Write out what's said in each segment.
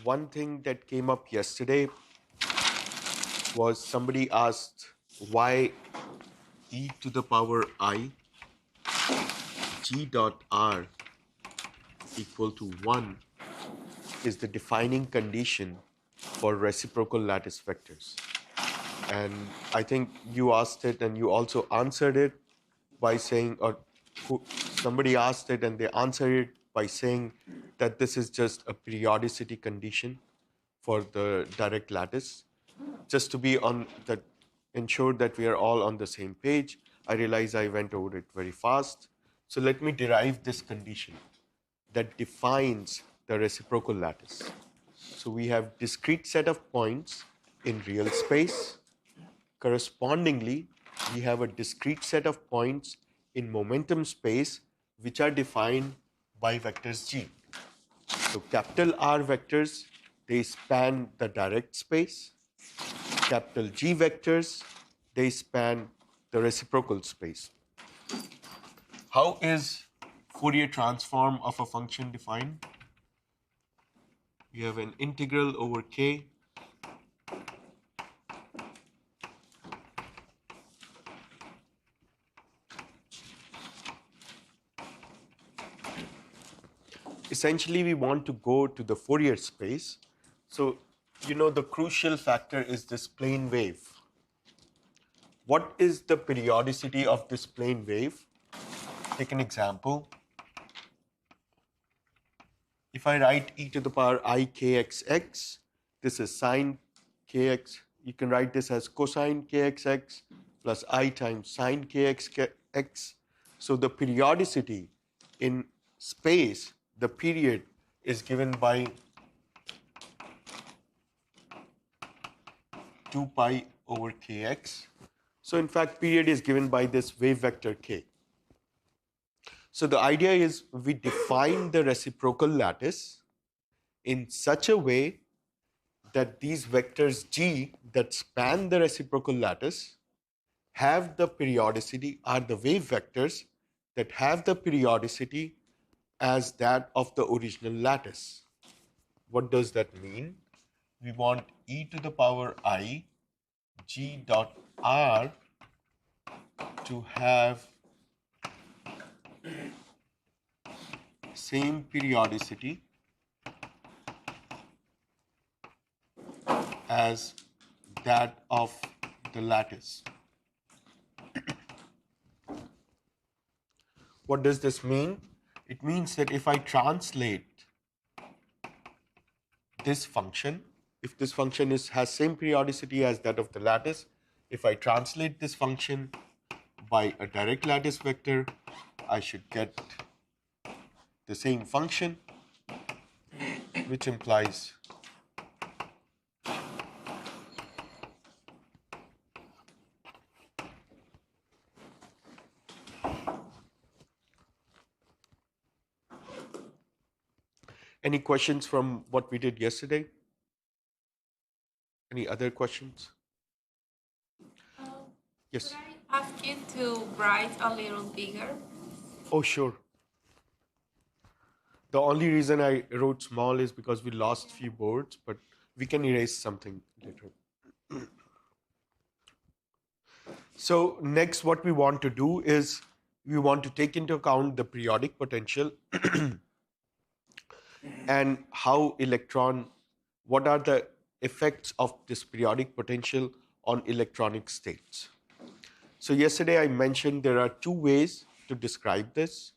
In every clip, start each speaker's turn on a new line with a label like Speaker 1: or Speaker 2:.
Speaker 1: one thing that came up yesterday was somebody asked why e to the power I g dot r equal to 1 is the defining condition for reciprocal lattice vectors. And I think you asked it and you also answered it by saying, or somebody asked it and they answered it by saying that this is just a periodicity condition for the direct lattice. Just to be on that, ensure that we are all on the same page. I realize I went over it very fast. So let me derive this condition that defines the reciprocal lattice. So we have discrete set of points in real space. Correspondingly, we have a discrete set of points in momentum space which are defined by vectors g. So capital R vectors, they span the direct space. Capital G vectors, they span the reciprocal space. How is Fourier transform of a function defined? We have an integral over k essentially we want to go to the Fourier space. So, the crucial factor is this plane wave. What is the periodicity of this plane wave? Take an example. If I write e to the power I kxx, this is sine kx. You can write this as cosine kxx plus I times sine kxx. So the periodicity in space, the period, is given by 2 pi over kx. So in fact, period is given by this wave vector k. So the idea is we define the reciprocal lattice in such a way that these vectors g that span the reciprocal lattice have the periodicity, are the wave vectors that have the periodicity as that of the original lattice. What does that mean? We want e to the power I g dot r to have same periodicity as that of the lattice. What does this mean? It means that if I translate this function, if this function has same periodicity as that of the lattice, if I translate this function by a direct lattice vector, I should get the same function, which implies any questions from what we did yesterday? Any other questions? Yes.
Speaker 2: Could I ask you to write a little bigger?
Speaker 1: Oh, sure. The only reason I wrote small is because we lost few boards, but we can erase something later. So next what we want to do is we want to take into account the periodic potential and how what are the effects of this periodic potential on electronic states. So yesterday I mentioned there are two ways to describe this.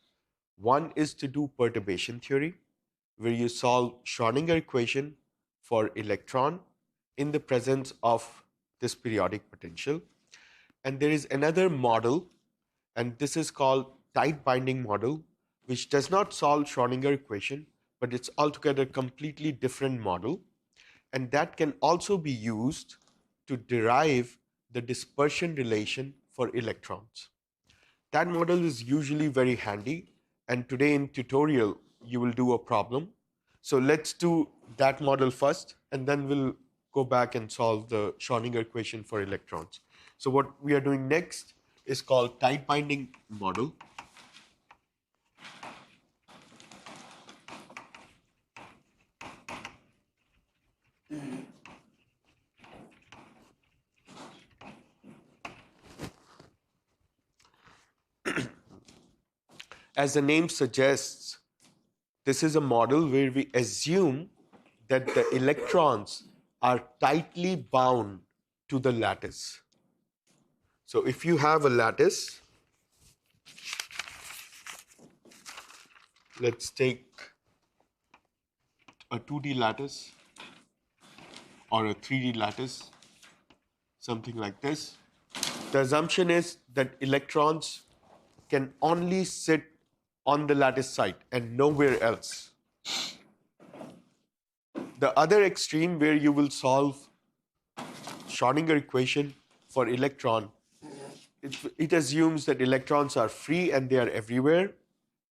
Speaker 1: One is to do perturbation theory, where you solve Schrödinger equation for electron in the presence of this periodic potential. And there is another model, and this is called tight binding model, which does not solve Schrödinger equation, but it's altogether completely different model. And that can also be used to derive the dispersion relation for electrons. That model is usually very handy, and today in tutorial you will do a problem. So let's do that model first, and then we'll go back and solve the Schrödinger equation for electrons. So what we are doing next is called tight binding model. as the name suggests, this is a model where we assume that the electrons are tightly bound to the lattice. So if you have a lattice, let's take a 2D lattice or a 3D lattice, something like this. The assumption is that electrons can only sit on the lattice site and nowhere else. The other extreme where you will solve Schrodinger equation for electron, it assumes that electrons are free and they are everywhere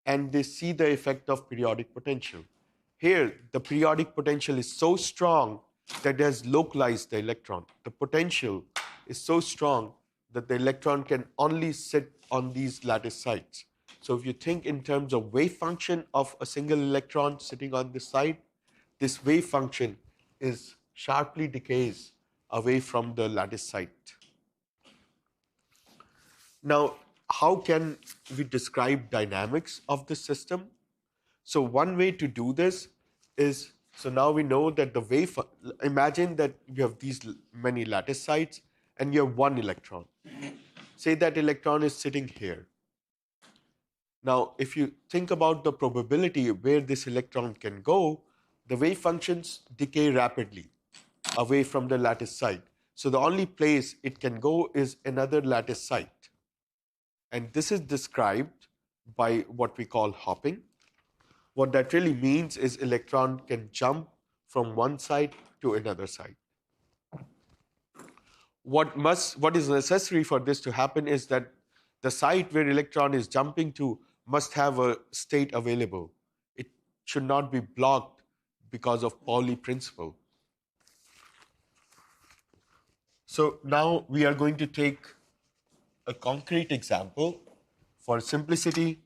Speaker 1: and they see the effect of periodic potential. Here, the periodic potential is so strong that it has localized the electron. The potential is so strong that the electron can only sit on these lattice sites. So if you think in terms of wave function of a single electron sitting on this site, this wave function is sharply decays away from the lattice site. Now, how can we describe dynamics of the system? So one way to do this is, so now we know that the wave, imagine that you have these many lattice sites and you have one electron. Say that electron is sitting here. Now, if you think about the probability where this electron can go, the wave functions decay rapidly away from the lattice site. So the only place it can go is another lattice site. And this is described by what we call hopping. What that really means is electron can jump from one side to another side. What is necessary for this to happen is that the site where electron is jumping to must have a state available. It should not be blocked because of Pauli principle. So now we are going to take a concrete example. For simplicity,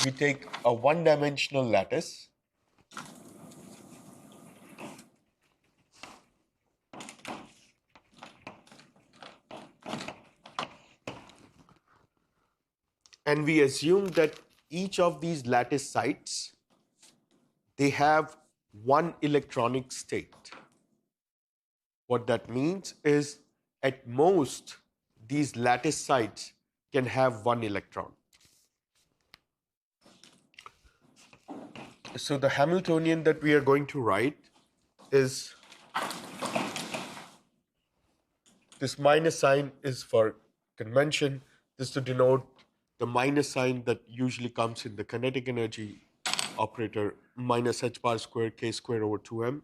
Speaker 1: we take a one-dimensional lattice. And we assume that each of these lattice sites, they have one electronic state. What that means is, at most, these lattice sites can have one electron. So the Hamiltonian that we are going to write is, this minus sign is for convention. This to denote the minus sign that usually comes in the kinetic energy operator, minus h bar square k square over 2m.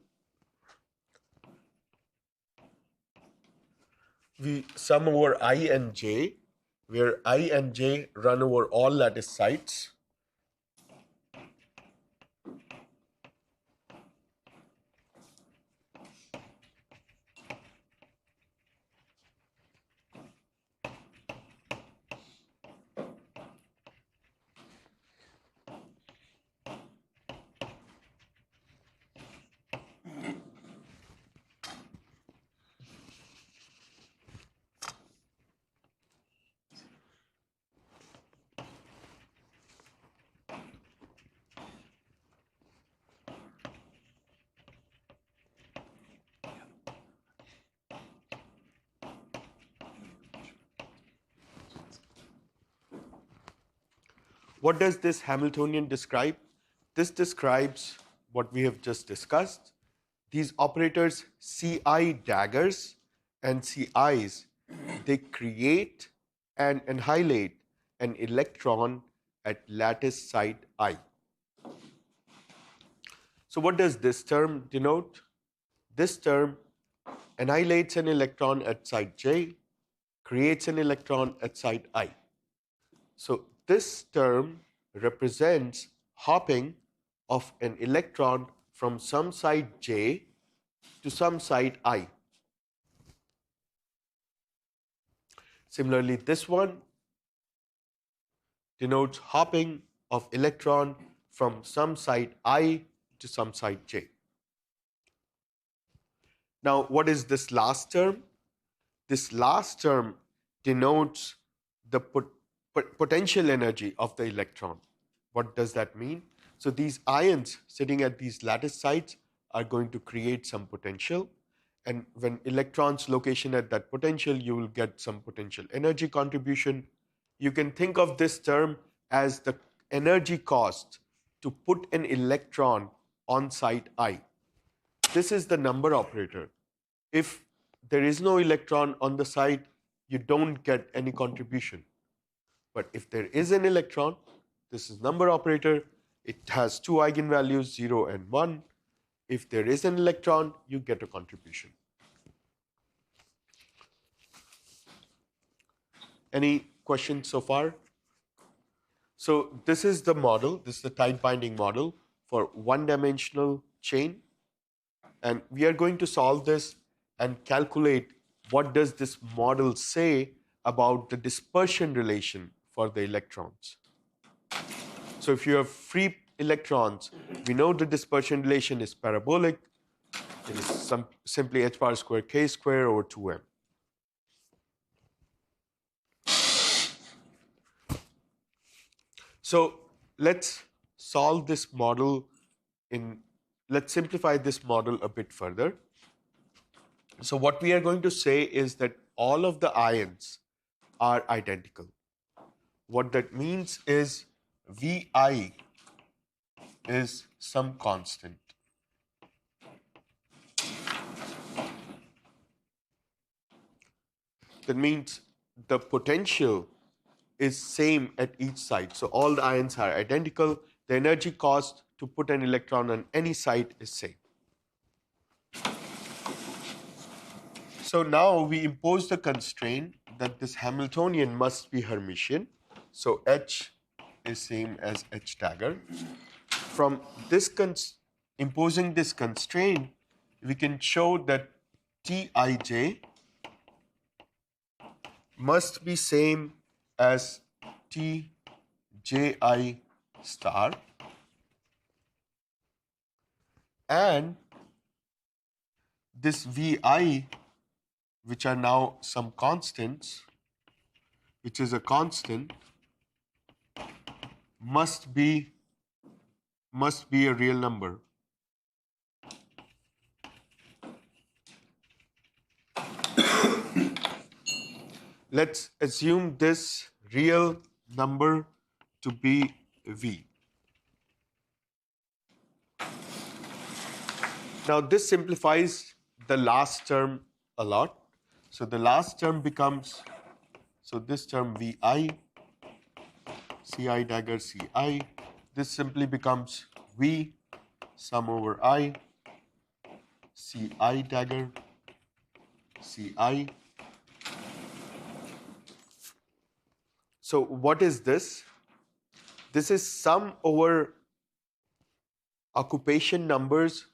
Speaker 1: We sum over I and j, where I and j run over all lattice sites. What does this Hamiltonian describe? This describes what we have just discussed. These operators, Ci daggers and Ci's, they create and annihilate an electron at lattice site I. So what does this term denote? This term annihilates an electron at site J, creates an electron at site I. So this term represents hopping of an electron from some site J to some site I. Similarly, this one denotes hopping of electron from some site I to some site J. Now, what is this last term? This last term denotes the potential energy of the electron. What does that mean? So these ions sitting at these lattice sites are going to create some potential. And when electrons location at that potential, you will get some potential energy contribution. You can think of this term as the energy cost to put an electron on site I. This is the number operator. If there is no electron on the site, you don't get any contribution. But if there is an electron, this is number operator, it has two eigenvalues, 0 and 1. If there is an electron, you get a contribution. Any questions so far? So this is the model, this is the tight binding model for one-dimensional chain. And we are going to solve this and calculate what does this model say about the dispersion relation for the electrons. So if you have free electrons, we know the dispersion relation is parabolic. It is simply h bar square k square over 2m. So let's solve this model let's simplify this model a bit further. So what we are going to say is that all of the ions are identical. What that means is Vi is some constant. That means the potential is same at each site. So all the ions are identical. The energy cost to put an electron on any site is same. So now we impose the constraint that this Hamiltonian must be Hermitian. So H is same as H dagger. From this imposing this constraint, we can show that Tij must be same as Tji star, and this Vi, which are now some constants, which is a constant, must be a real number. Let's assume this real number to be V. Now this simplifies the last term a lot. So the last term becomes, so this term Vi, Ci dagger Ci, this simply becomes V sum over I, Ci dagger Ci. So what is this? This is sum over occupation numbers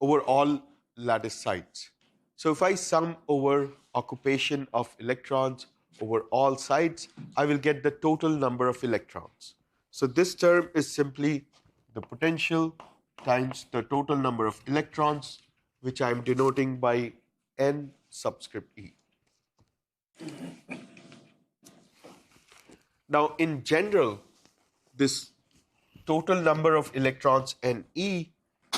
Speaker 1: over all lattice sites. So if I sum over occupation of electrons over all sites, I will get the total number of electrons. So this term is simply the potential times the total number of electrons, which I am denoting by N subscript E. Now, in general, this total number of electrons N E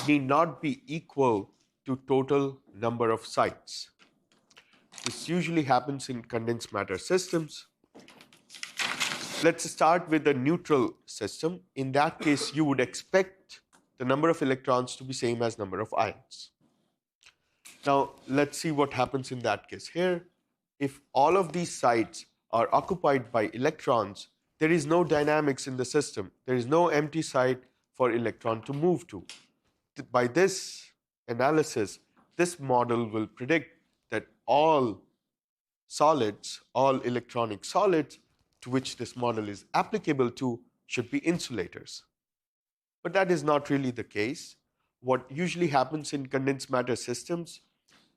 Speaker 1: need not be equal to total number of sites. This usually happens in condensed matter systems. Let's start with a neutral system. In that case, you would expect the number of electrons to be same as number of ions. Now, let's see what happens in that case here. If all of these sites are occupied by electrons, there is no dynamics in the system. There is no empty site for electron to move to. By this analysis, this model will predict that all solids, all electronic solids to which this model is applicable to should be insulators. But that is not really the case. What usually happens in condensed matter systems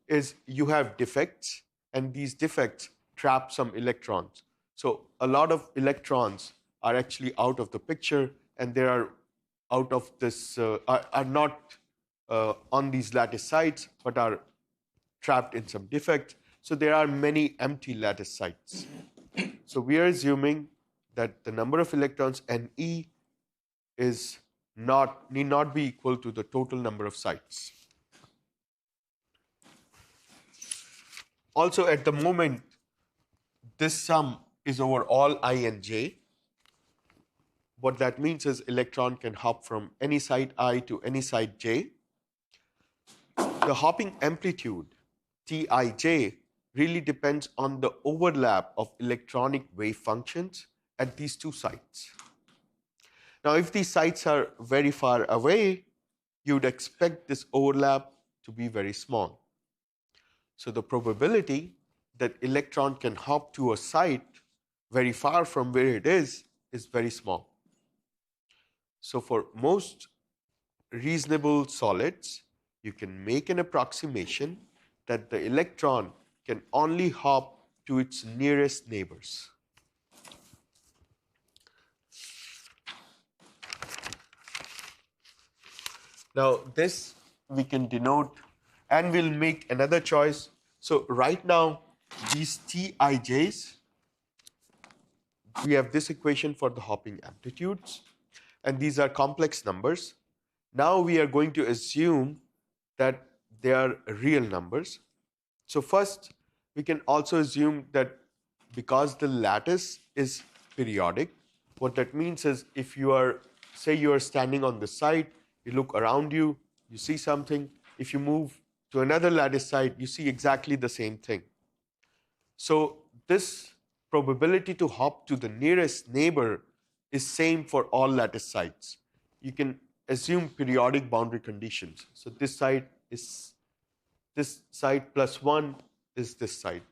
Speaker 1: is you have defects, and these defects trap some electrons. So a lot of electrons are actually out of the picture, and they are out of this, are not on these lattice sites, but are trapped in some defect. So there are many empty lattice sites. So we are assuming that the number of electrons Ne is need not be equal to the total number of sites. Also, at the moment, this sum is over all I and j. What that means is electron can hop from any site I to any site j. The hopping amplitude, Tij, really depends on the overlap of electronic wave functions at these two sites. Now, if these sites are very far away, you would expect this overlap to be very small. So the probability that electron can hop to a site very far from where it is very small. So for most reasonable solids, you can make an approximation that the electron can only hop to its nearest neighbors. Now this we can denote, and we'll make another choice. So right now, these Tij's, we have this equation for the hopping amplitudes, and these are complex numbers. Now we are going to assume that they are real numbers. So first, we can also assume that because the lattice is periodic, what that means is if you are, say you are standing on the site, you look around you, you see something. If you move to another lattice site, you see exactly the same thing. So this probability to hop to the nearest neighbor is same for all lattice sites. You can assume periodic boundary conditions. So this site is this site plus 1 is this site.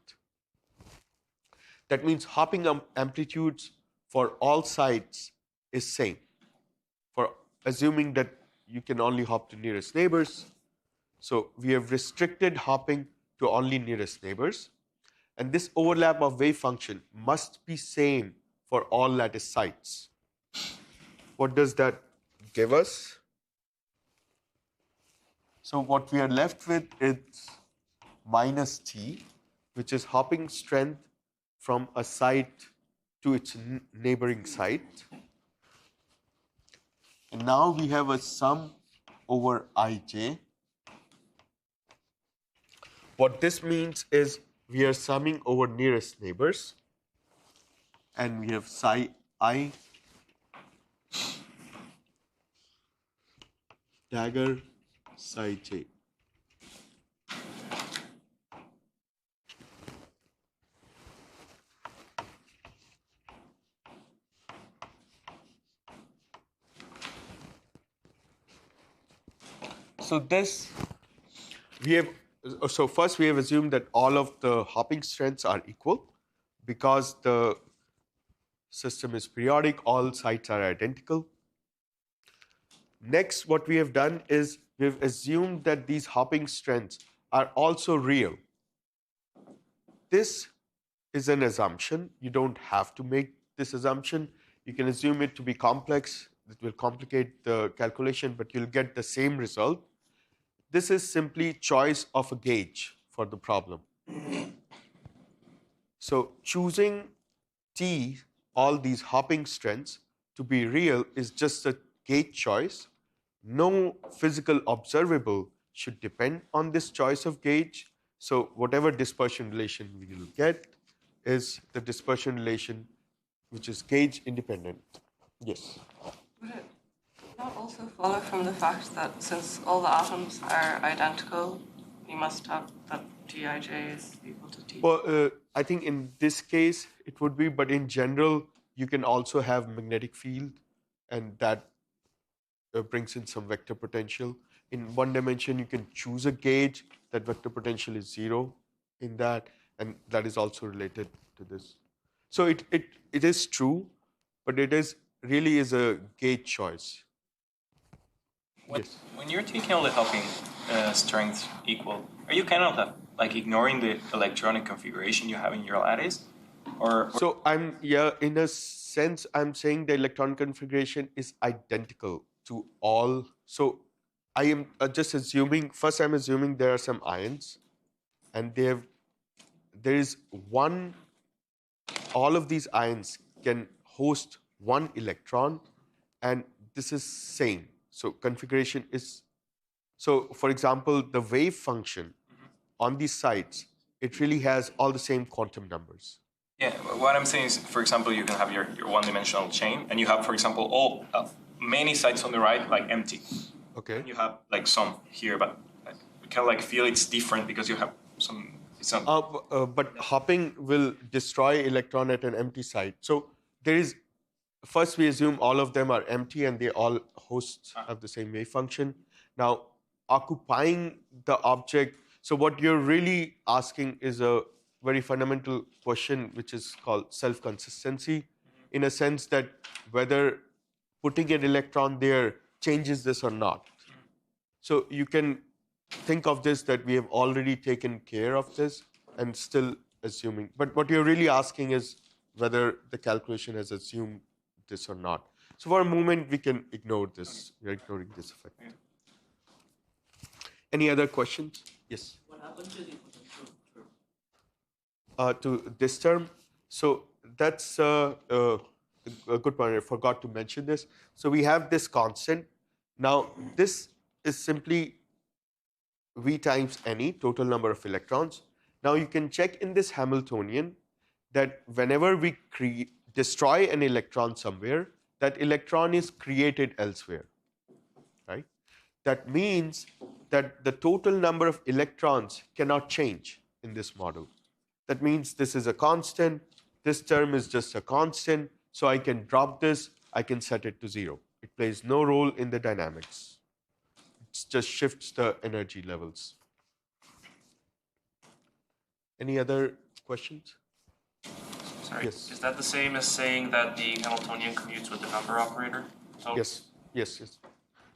Speaker 1: That means hopping amplitudes for all sites is same. For assuming that you can only hop to nearest neighbors, so we have restricted hopping to only nearest neighbors. And this overlap of wave function must be same for all lattice sites. What does that give us? So what we are left with is minus T, which is hopping strength from a site to its neighboring site. And now we have a sum over Ij. What this means is we are summing over nearest neighbors, and we have psi I dagger psi j. So this we have. So first we have assumed that all of the hopping strengths are equal because the system is periodic, all sites are identical. Next, what we have done is we've assumed that these hopping strengths are also real. This is an assumption. You don't have to make this assumption. You can assume it to be complex. It will complicate the calculation, but you'll get the same result. This is simply choice of a gauge for the problem. So choosing T, all these hopping strengths, to be real is just a gauge choice. No physical observable should depend on this choice of gauge. So whatever dispersion relation we will get is the dispersion relation which is gauge independent. Yes?
Speaker 3: Would it not also follow from the fact that since all the atoms are identical, you must have that Tij is equal to T?
Speaker 1: Well, I think in this case it would be, but in general, you can also have magnetic field, and that brings in some vector potential. In one dimension, you can choose a gauge, that vector potential is 0 in that, and that is also related to this. So it is true, but it is really is a gauge choice. Yes.
Speaker 4: When you're taking all the hopping strengths equal, are you kind of like ignoring the electronic configuration you have in your lattice? Or
Speaker 1: So in a sense, I'm saying the electron configuration is identical to all. So I am just assuming, first I'm assuming there are some ions, and there is one, all of these ions can host one electron, and this is same. So configuration is, so for example, the wave function on these sites, it really has all the same quantum numbers.
Speaker 4: Yeah, what I'm saying is, for example, you can have your one-dimensional chain, and you have, for example, all many sites on the right like empty.
Speaker 1: Okay.
Speaker 4: And you have like some here, but you can like feel it's different because you have some. It's not.
Speaker 1: But hopping will destroy electron at an empty site. So there is, first we assume all of them are empty and they all hosts have the same wave function. Now, occupying the object, so what you're really asking is a very fundamental question, which is called self-consistency, in a sense that whether putting an electron there changes this or not. So you can think of this that we have already taken care of this and still assuming. But what you're really asking is whether the calculation has assumed this or not. So for a moment, we can ignore this. We're ignoring this effect. Any other questions? Yes.
Speaker 5: What happened to the potential term?
Speaker 1: To this term, so that's a good point. I forgot to mention this. So we have this constant. Now this is simply V times NE, total number of electrons. Now you can check in this Hamiltonian that whenever we destroy an electron somewhere, that electron is created elsewhere, right? That means that the total number of electrons cannot change in this model. That means this is a constant, this term is just a constant, so I can drop this, I can set it to 0. It plays no role in the dynamics. It just shifts the energy levels. Any other questions?
Speaker 5: Sorry,
Speaker 1: Yes.
Speaker 5: is that the same as saying that the Hamiltonian commutes with the number operator? So
Speaker 1: Yes, yes, yes.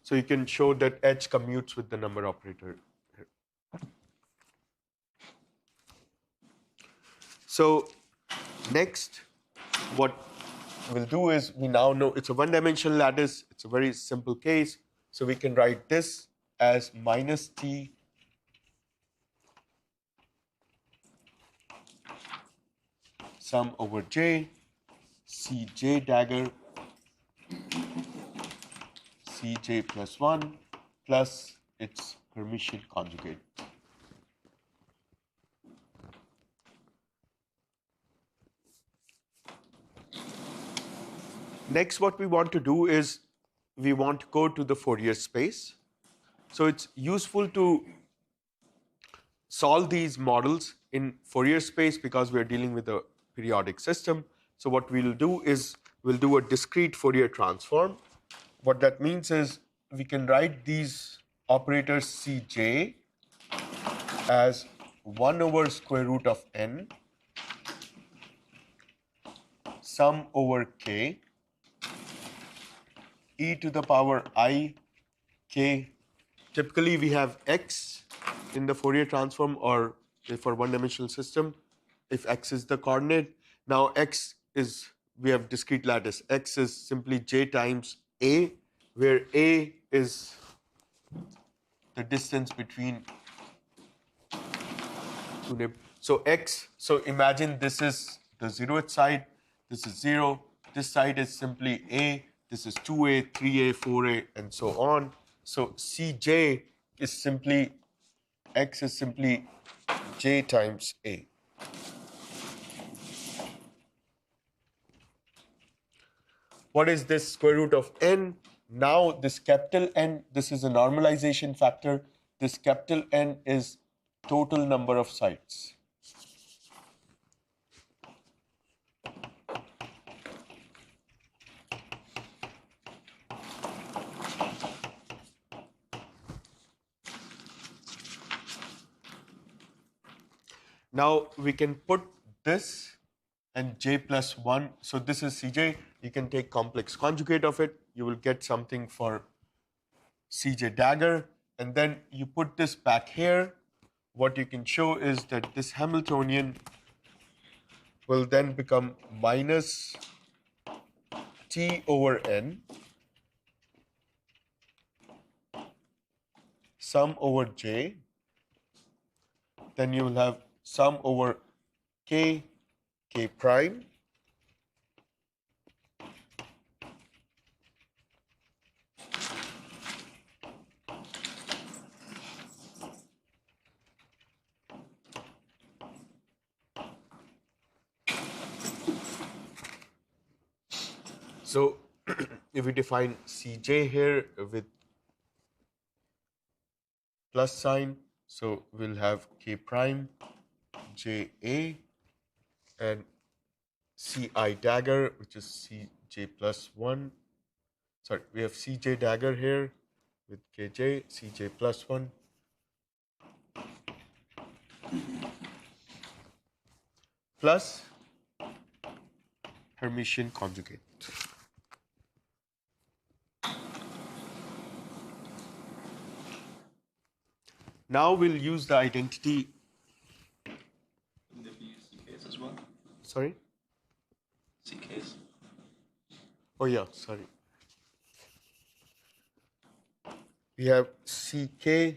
Speaker 1: So you can show that H commutes with the number operator. So next, what we'll do is we now know it's a one-dimensional lattice. It's a very simple case. So we can write this as minus T sum over J, Cj dagger, Cj plus 1 plus its Hermitian conjugate. Next, what we want to do is we want to go to the Fourier space. So it's useful to solve these models in Fourier space because we're dealing with a periodic system. So what we'll do is we'll do a discrete Fourier transform. What that means is we can write these operators Cj as 1 over square root of n sum over k e to the power I k. Typically, we have x in the Fourier transform, or for one-dimensional system, if x is the coordinate. Now, x is, we have discrete lattice. X is simply j times a, where a is the distance between two neighbors. So x, so imagine this is the 0th side, this is 0, this side is simply a, this is 2a, 3a, 4a, and so on. So Cj is simply, x is simply j times a. What is this square root of n? Now this capital N, this is a normalization factor. This capital N is total number of sites. Now we can put this and j plus 1. So this is Cj. You can take complex conjugate of it. You will get something for Cj dagger. And then you put this back here. What you can show is that this Hamiltonian will then become minus T over n sum over j. Then you will have sum over k, k prime, So if we define Cj here with plus sign, so we'll have K prime Ja and Ci dagger, which is Cj plus 1. Sorry, we have Cj dagger here with Kj, Cj plus 1. Plus Hermitian conjugate. Now we'll use the identity.
Speaker 4: In the BUC case as well.
Speaker 1: Sorry?
Speaker 4: C case.
Speaker 1: Oh, yeah, sorry. We have Ck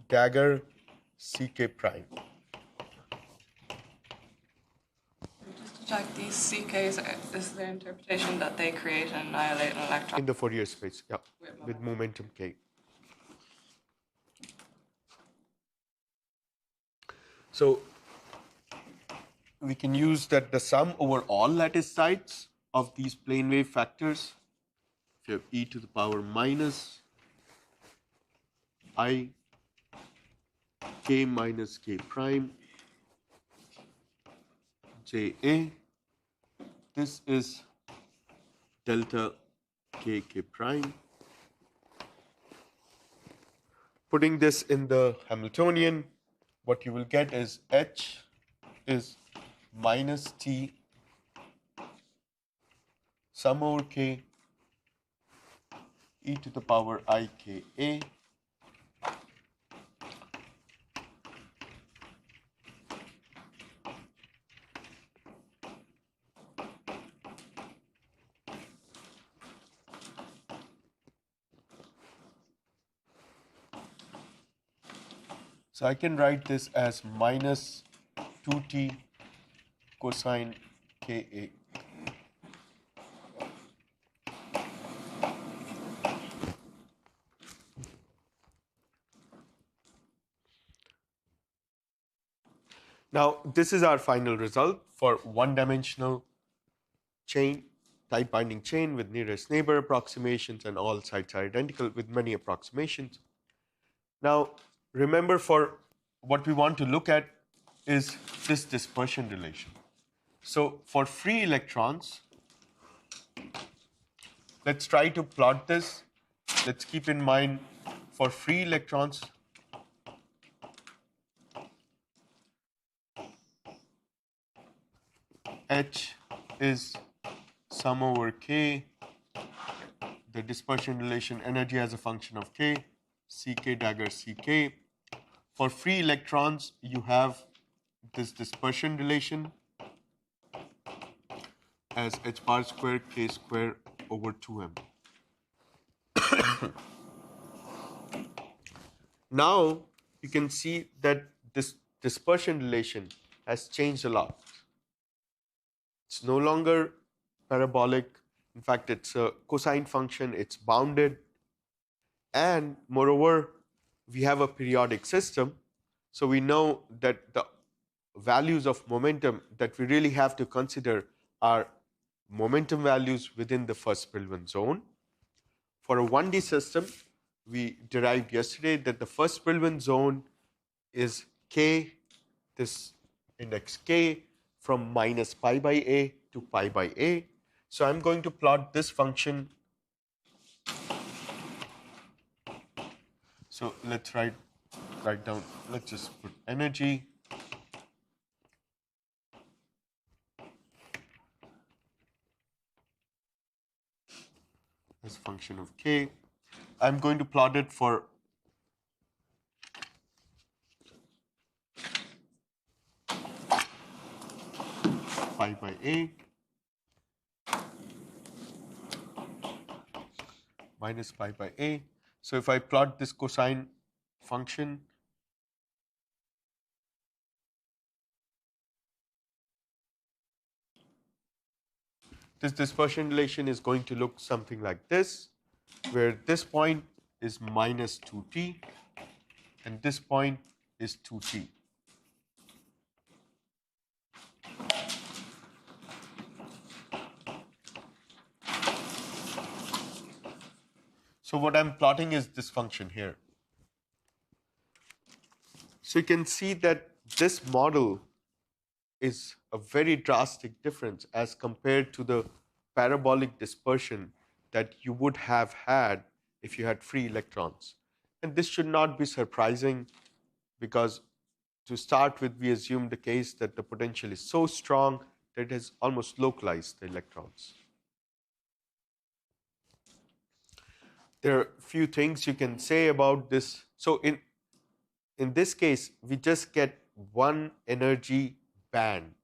Speaker 1: dagger Ck prime.
Speaker 3: Just to check, these CKs, is their interpretation that they create and annihilate an electron?
Speaker 1: In the Fourier space, yeah, with momentum K. So we can use that the sum over all lattice sides of these plane wave factors, if you have e to the power minus I k minus k prime Ja, this is delta k prime. Putting this in the Hamiltonian, what you will get is H is minus T sum over k e to the power I k a So I can write this as minus 2t cosine Ka. Now, this is our final result for one-dimensional chain, tight binding chain with nearest neighbor approximations, and all sides are identical with many approximations. Now, remember, for what we want to look at is this dispersion relation. So for free electrons, let's try to plot this. Let's keep in mind, for free electrons, H is sum over K, the dispersion relation energy as a function of K, Ck dagger Ck. For free electrons, you have this dispersion relation as h bar square K square over 2m. Now you can see that this dispersion relation has changed a lot. It's no longer parabolic. In fact, it's a cosine function, it's bounded. And moreover, we have a periodic system. So we know that the values of momentum that we really have to consider are momentum values within the first Brillouin zone. For a 1D system, we derived yesterday that the first Brillouin zone is K, this index K, from minus pi by A to pi by A. So I'm going to plot this function. So let's write down, let's just put energy as a function of K. I'm going to plot it for pi by A minus pi by A. So if I plot this cosine function, this dispersion relation is going to look something like this, where this point is minus 2t and this point is 2t. So what I'm plotting is this function here. So you can see that this model is a very drastic difference as compared to the parabolic dispersion that you would have had if you had free electrons. And this should not be surprising because to start with, we assume the case that the potential is so strong that it has almost localized the electrons. There are a few things you can say about this. So in this case, we just get one energy band.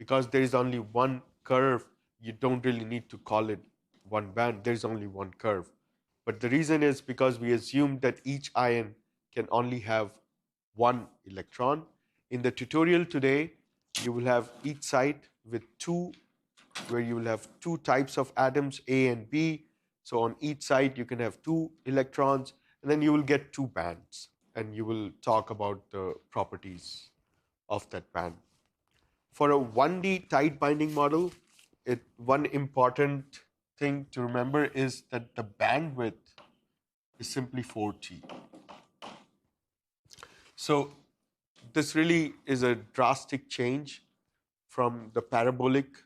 Speaker 1: Because there is only one curve, you don't really need to call it one band. There is only one curve. But the reason is because we assume that each ion can only have one electron. In the tutorial today, you will have each site with two, where you will have two types of atoms, A and B. So on each side, you can have two electrons, and then you will get two bands. And you will talk about the properties of that band. For a 1D tight binding model, one important thing to remember is that the bandwidth is simply 4T. So this really is a drastic change from the parabolic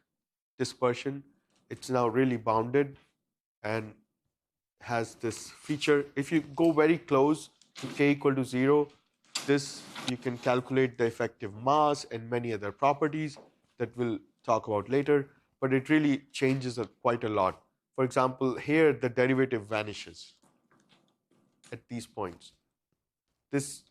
Speaker 1: dispersion. It's now really bounded and has this feature. If you go very close to k equal to 0, this you can calculate the effective mass and many other properties that we'll talk about later, but it really changes quite a lot. For example, here the derivative vanishes at these points. This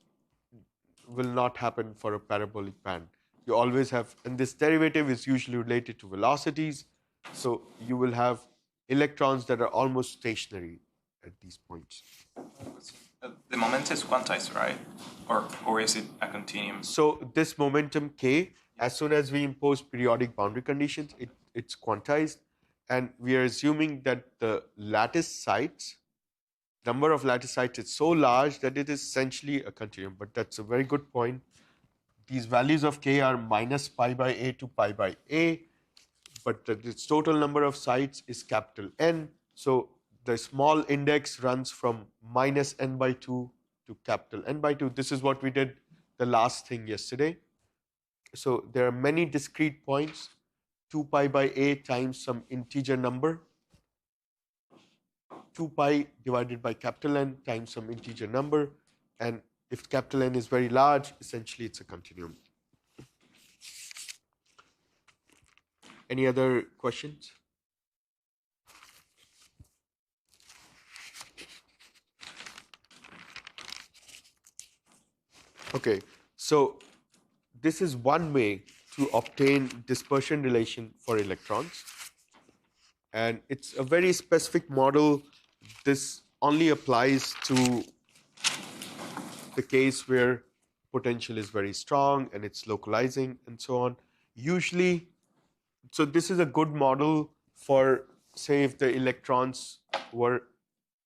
Speaker 1: will not happen for a parabolic band. You always have, and this derivative is usually related to velocities, so you will have electrons that are almost stationary at these points.
Speaker 4: The moment is quantized, right? Or is it a continuum?
Speaker 1: So this momentum k, as soon as we impose periodic boundary conditions, it's quantized, and we are assuming that the lattice sites, number of lattice sites is so large that it is essentially a continuum. But that's a very good point. These values of k are minus pi by a to pi by a, but its total number of sites is capital N. So the small index runs from minus n by 2 to capital N by 2. This is what we did the last thing yesterday. So there are many discrete points, 2 pi by a times some integer number, 2 pi divided by capital N times some integer number, and if capital N is very large, essentially it's a continuum. Any other questions? Okay, so this is one way to obtain dispersion relation for electrons. And it's a very specific model. This only applies to the case where potential is very strong and it's localizing and so on. Usually, so this is a good model for, say, if the electrons were,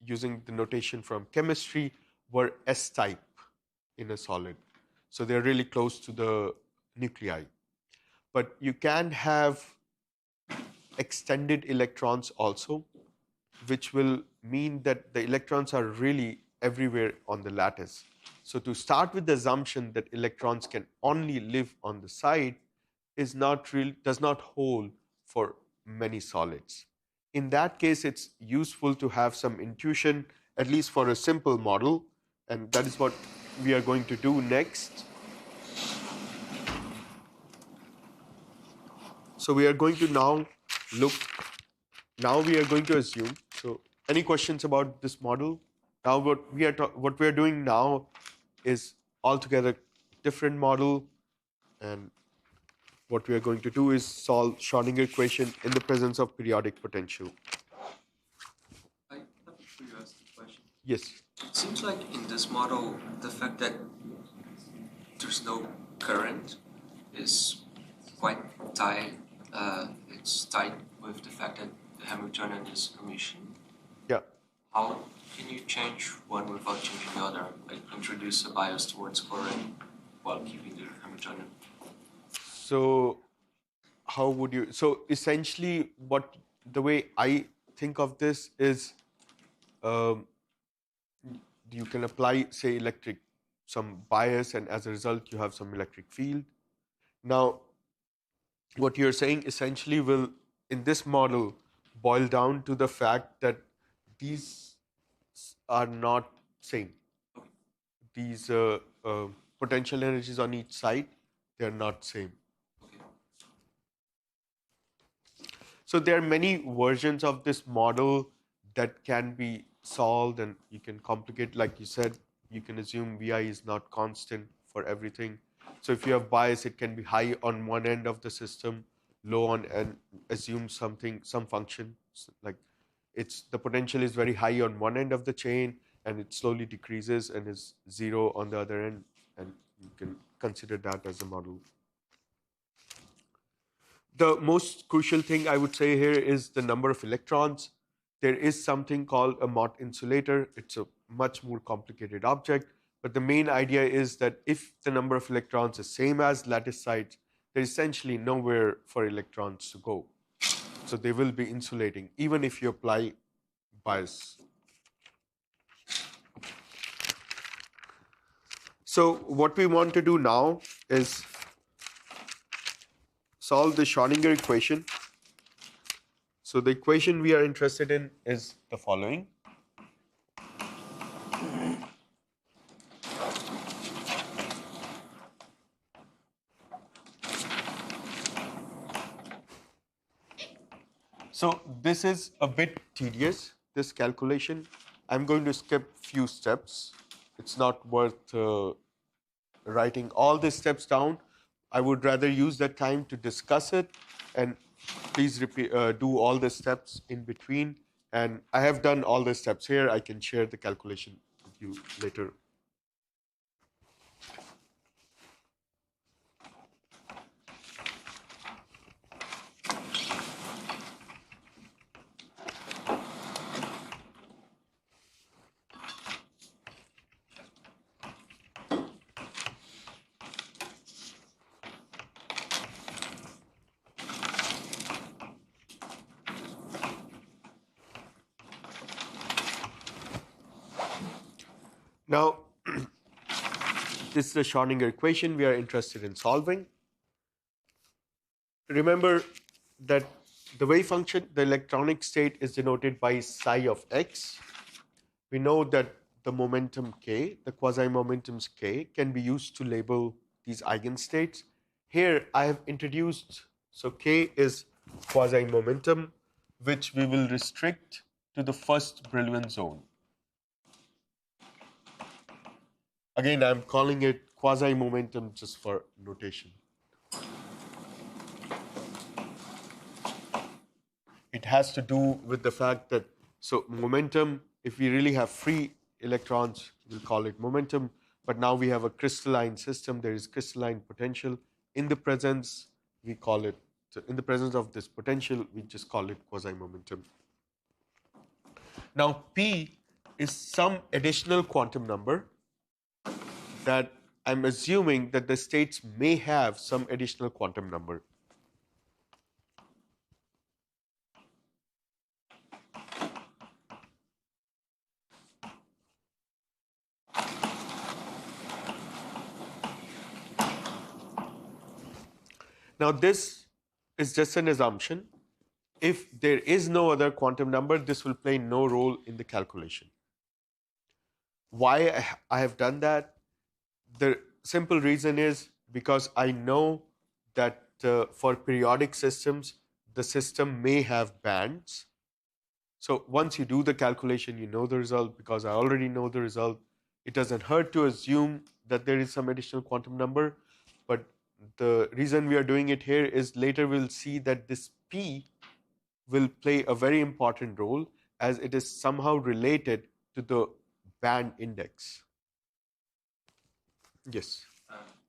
Speaker 1: using the notation from chemistry, were S-type in a solid. So they're really close to the nuclei. But you can have extended electrons also, which will mean that the electrons are really everywhere on the lattice. So to start with the assumption that electrons can only live on the side does not hold for many solids. In that case, it's useful to have some intuition, at least for a simple model, and that is what we are going to do next. So we are going to now we are going to assume. So any questions about this model? Now what we are doing now is altogether different model, and what we are going to do is solve Schrodinger equation in the presence of periodic potential.
Speaker 6: I have a curiosity question.
Speaker 1: Yes.
Speaker 6: It seems like in this model, the fact that there's no current is quite tied. It's tied with the fact that the Hamiltonian is Hermitian.
Speaker 1: Yeah.
Speaker 6: How can you change one without changing the other? Like introduce a bias towards current while keeping the Hamiltonian.
Speaker 1: So how would you? So essentially, the way I think of this is, you can apply, say, some bias, and as a result, you have some electric field. Now, what you're saying essentially will, in this model, boil down to the fact that these are not same. These potential energies on each side, they are not same. So there are many versions of this model that can be solved, and you can complicate, like you said, you can assume Vi is not constant for everything. So if you have bias, it can be high on one end of the system, low on, and assume some function, like the potential is very high on one end of the chain, and it slowly decreases and is zero on the other end, and you can consider that as a model. The most crucial thing I would say here is the number of electrons. There is something called a Mott insulator. It's a much more complicated object, but the main idea is that if the number of electrons is same as lattice sites, there's essentially nowhere for electrons to go. So they will be insulating, even if you apply bias. So what we want to do now is solve the Schrödinger equation. So the equation we are interested in is the following. So this is a bit tedious, this calculation. I'm going to skip few steps. It's not worth writing all the steps down. I would rather use that time to discuss it, and please do all the steps in between. And I have done all the steps here. I can share the calculation with you later. Now, this is the Schrödinger equation we are interested in solving. Remember that the wave function, the electronic state, is denoted by psi of x. We know that the momentum k, the quasi-momentums k, can be used to label these eigenstates. Here I have introduced, so k is quasi-momentum, which we will restrict to the first Brillouin zone. Again, I'm calling it quasi-momentum just for notation. It has to do with the fact that, so momentum, if we really have free electrons, we'll call it momentum. But now we have a crystalline system, there is crystalline potential. In the presence, we call it, so in the presence of this potential, we just call it quasi-momentum. Now, P is some additional quantum number that I'm assuming that the states may have some additional quantum number. Now, this is just an assumption. If there is no other quantum number, this will play no role in the calculation. Why I have done that? The simple reason is because I know that for periodic systems, the system may have bands. So once you do the calculation, you know the result. Because I already know the result, it doesn't hurt to assume that there is some additional quantum number. But the reason we are doing it here is later we'll see that this P will play a very important role, as it is somehow related to the band index. Yes.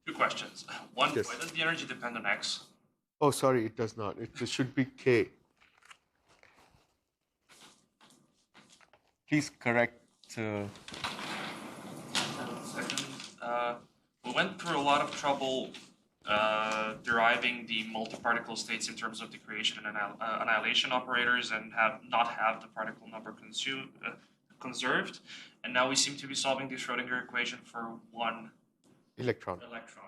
Speaker 5: Two questions. One,
Speaker 1: Yes.
Speaker 5: why does the energy depend on X?
Speaker 1: Oh, sorry, it does not. It should be K. Please correct.
Speaker 5: And second, we went through a lot of trouble deriving the multi-particle states in terms of the creation and annihilation operators, and not have the particle number conserved, and now we seem to be solving the Schrodinger equation for one
Speaker 1: Electron.
Speaker 5: electron.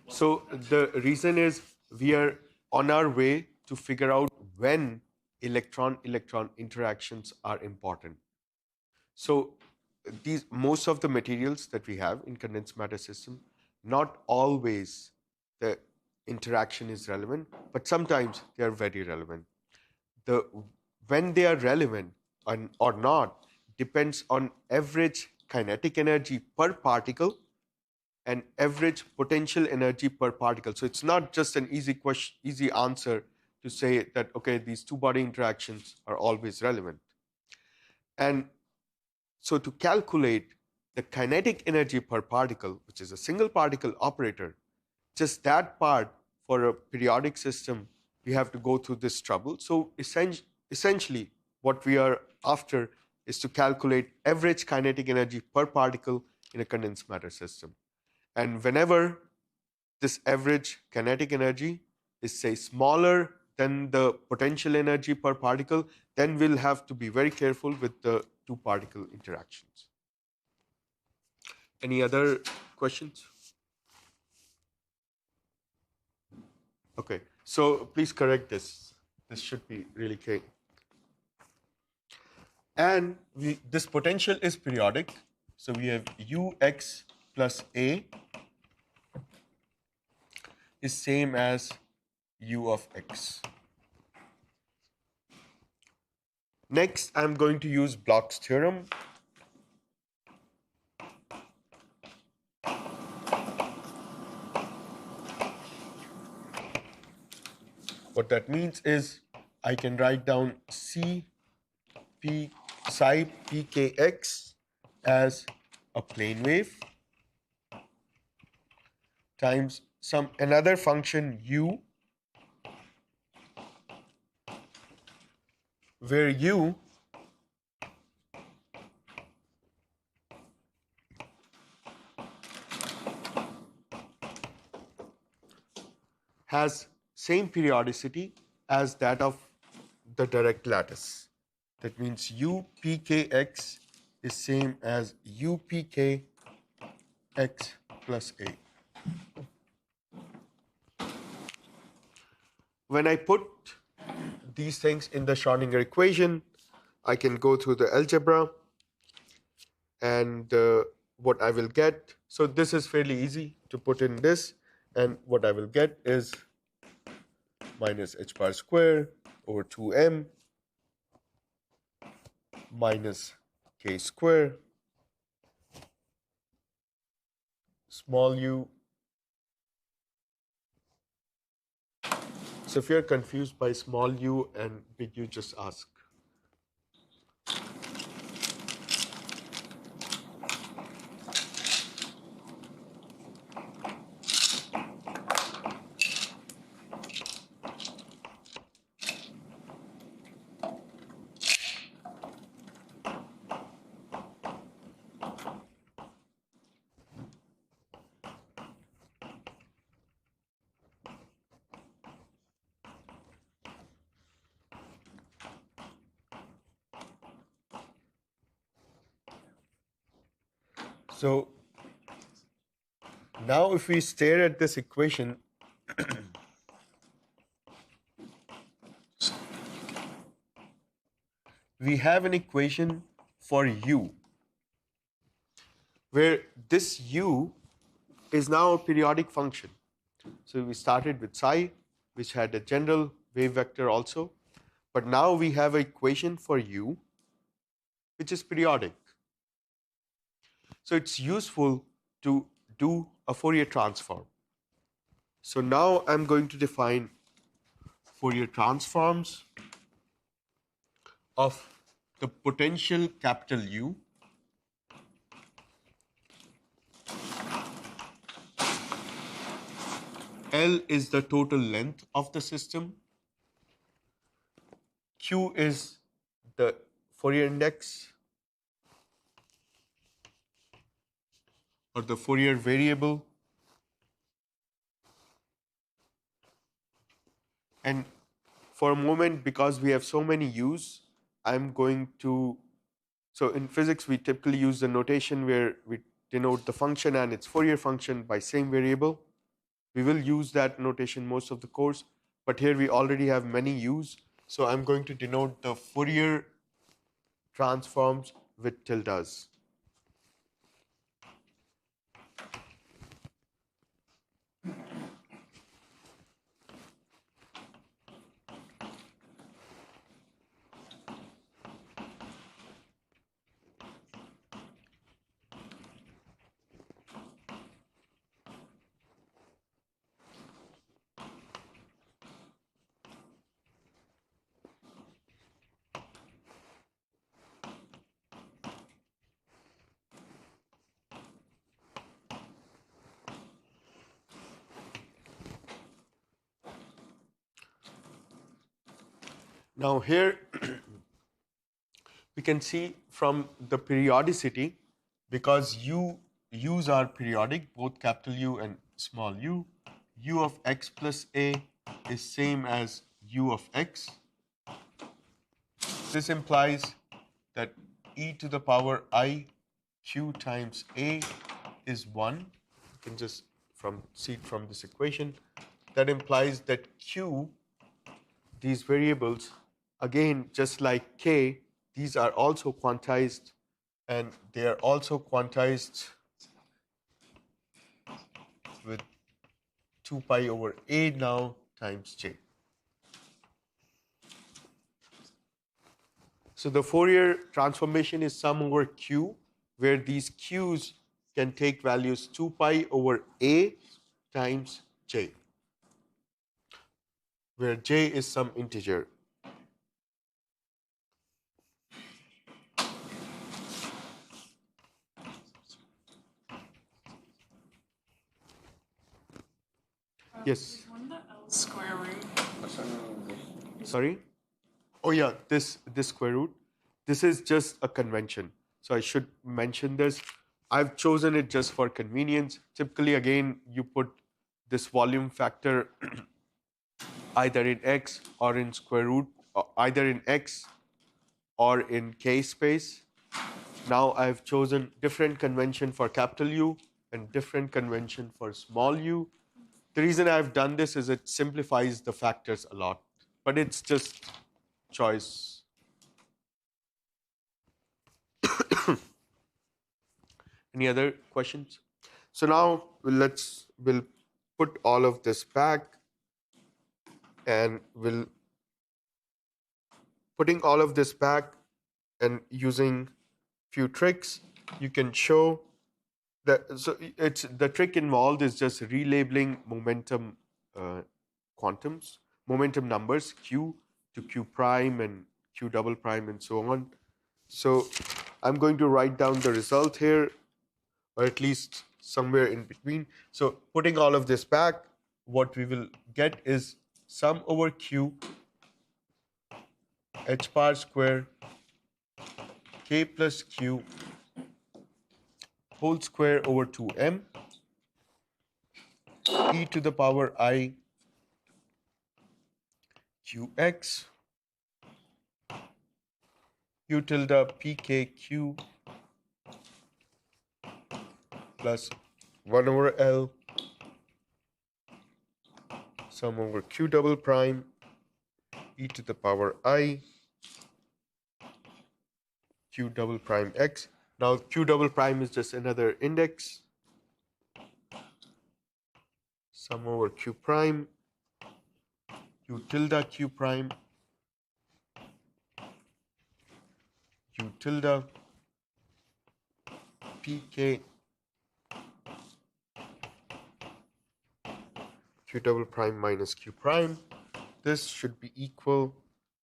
Speaker 5: What's
Speaker 1: So
Speaker 5: that?
Speaker 1: the reason is we are on our way to figure out when electron-electron interactions are important. So these most of the materials that we have in condensed matter system, not always the interaction is relevant, but sometimes they are very relevant. The when they are relevant or not depends on average kinetic energy per particle and average potential energy per particle. So it's not just an easy question, easy answer to say that okay, these two body interactions are always relevant. And so to calculate the kinetic energy per particle, which is a single particle operator, just that part for a periodic system, we have to go through this trouble. So essentially, what we are after is to calculate average kinetic energy per particle in a condensed matter system. And whenever this average kinetic energy is, say, smaller than the potential energy per particle, then we'll have to be very careful with the two particle interactions. Any other questions? Okay, so please correct this. This should be really clear. And this potential is periodic. So we have ux plus a is same as u of x. Next, I'm going to use Bloch's theorem. What that means is I can write down C P psi pkx as a plane wave times some another function u, where u has same periodicity as that of the direct lattice. That means upkx is same as upkx plus a. When I put these things in the Schrodinger equation, I can go through the algebra and what I will get. So this is fairly easy to put in this, and what I will get is minus h bar square over 2m minus k square small u. So if you're confused by small u and big U, just ask. So now if we stare at this equation, we have an equation for u, where this u is now a periodic function. So we started with psi, which had a general wave vector also, but now we have an equation for u, which is periodic. So it's useful to do a Fourier transform. So now I'm going to define Fourier transforms of the potential capital U L is the total length of the system. Q is the Fourier index or the Fourier variable. And for a moment, because we have so many U's, I'm going to So in physics, we typically use the notation where we denote the function and its Fourier function by same variable. We will use that notation most of the course, but here we already have many U's. So I'm going to denote the Fourier transforms with tildes. Now here we can see from the periodicity, because u's are periodic, both capital U and small u, u of x plus a is same as u of x. This implies that e to the power I q times a is 1. You can just see it from this equation. That implies that q, these variables, again, just like k, these are also quantized, and they are also quantized with 2 pi over a now times j. So the Fourier transformation is sum over q, where these q's can take values 2 pi over a times j, where j is some integer. Yes.
Speaker 2: Wouldn't the L square root?
Speaker 1: Sorry? Oh yeah, this square root. This is just a convention. So I should mention this. I've chosen it just for convenience. Typically, again, you put this volume factor either in x or in square root, or either in x or in k space. Now I've chosen different convention for capital U and different convention for small u. The reason I've done this is it simplifies the factors a lot, but it's just choice. Any other questions? So now we'll put all of this back, and we'll putting all of this back and using few tricks, you can show that. So it's the trick involved is just relabeling momentum quantums, momentum numbers, q to q prime and q double prime and so on. So I'm going to write down the result here, or at least somewhere in between. So putting all of this back, what we will get is sum over q h bar square k plus q whole square over 2m e to the power I qx u tilde pkq plus 1 over L sum over q double prime e to the power I q double prime x. Now q double prime is just another index. Sum over q prime u tilde q prime u tilde pk q double prime minus q prime. This should be equal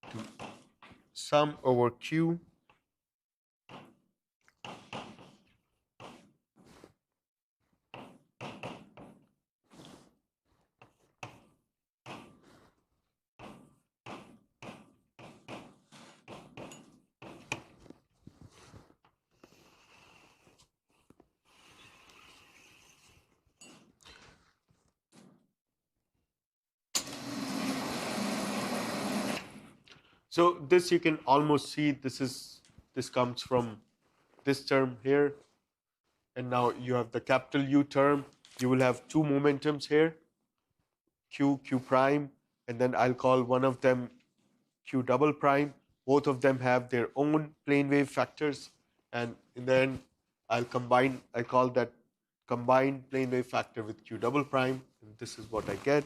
Speaker 1: to sum over q So this you can almost see, this is This comes from this term here. And now you have the capital U term. You will have two momentums here, Q, Q prime, and then I'll call one of them Q double prime. Both of them have their own plane wave factors. And then I call that combined plane wave factor with Q double prime. And this is what I get.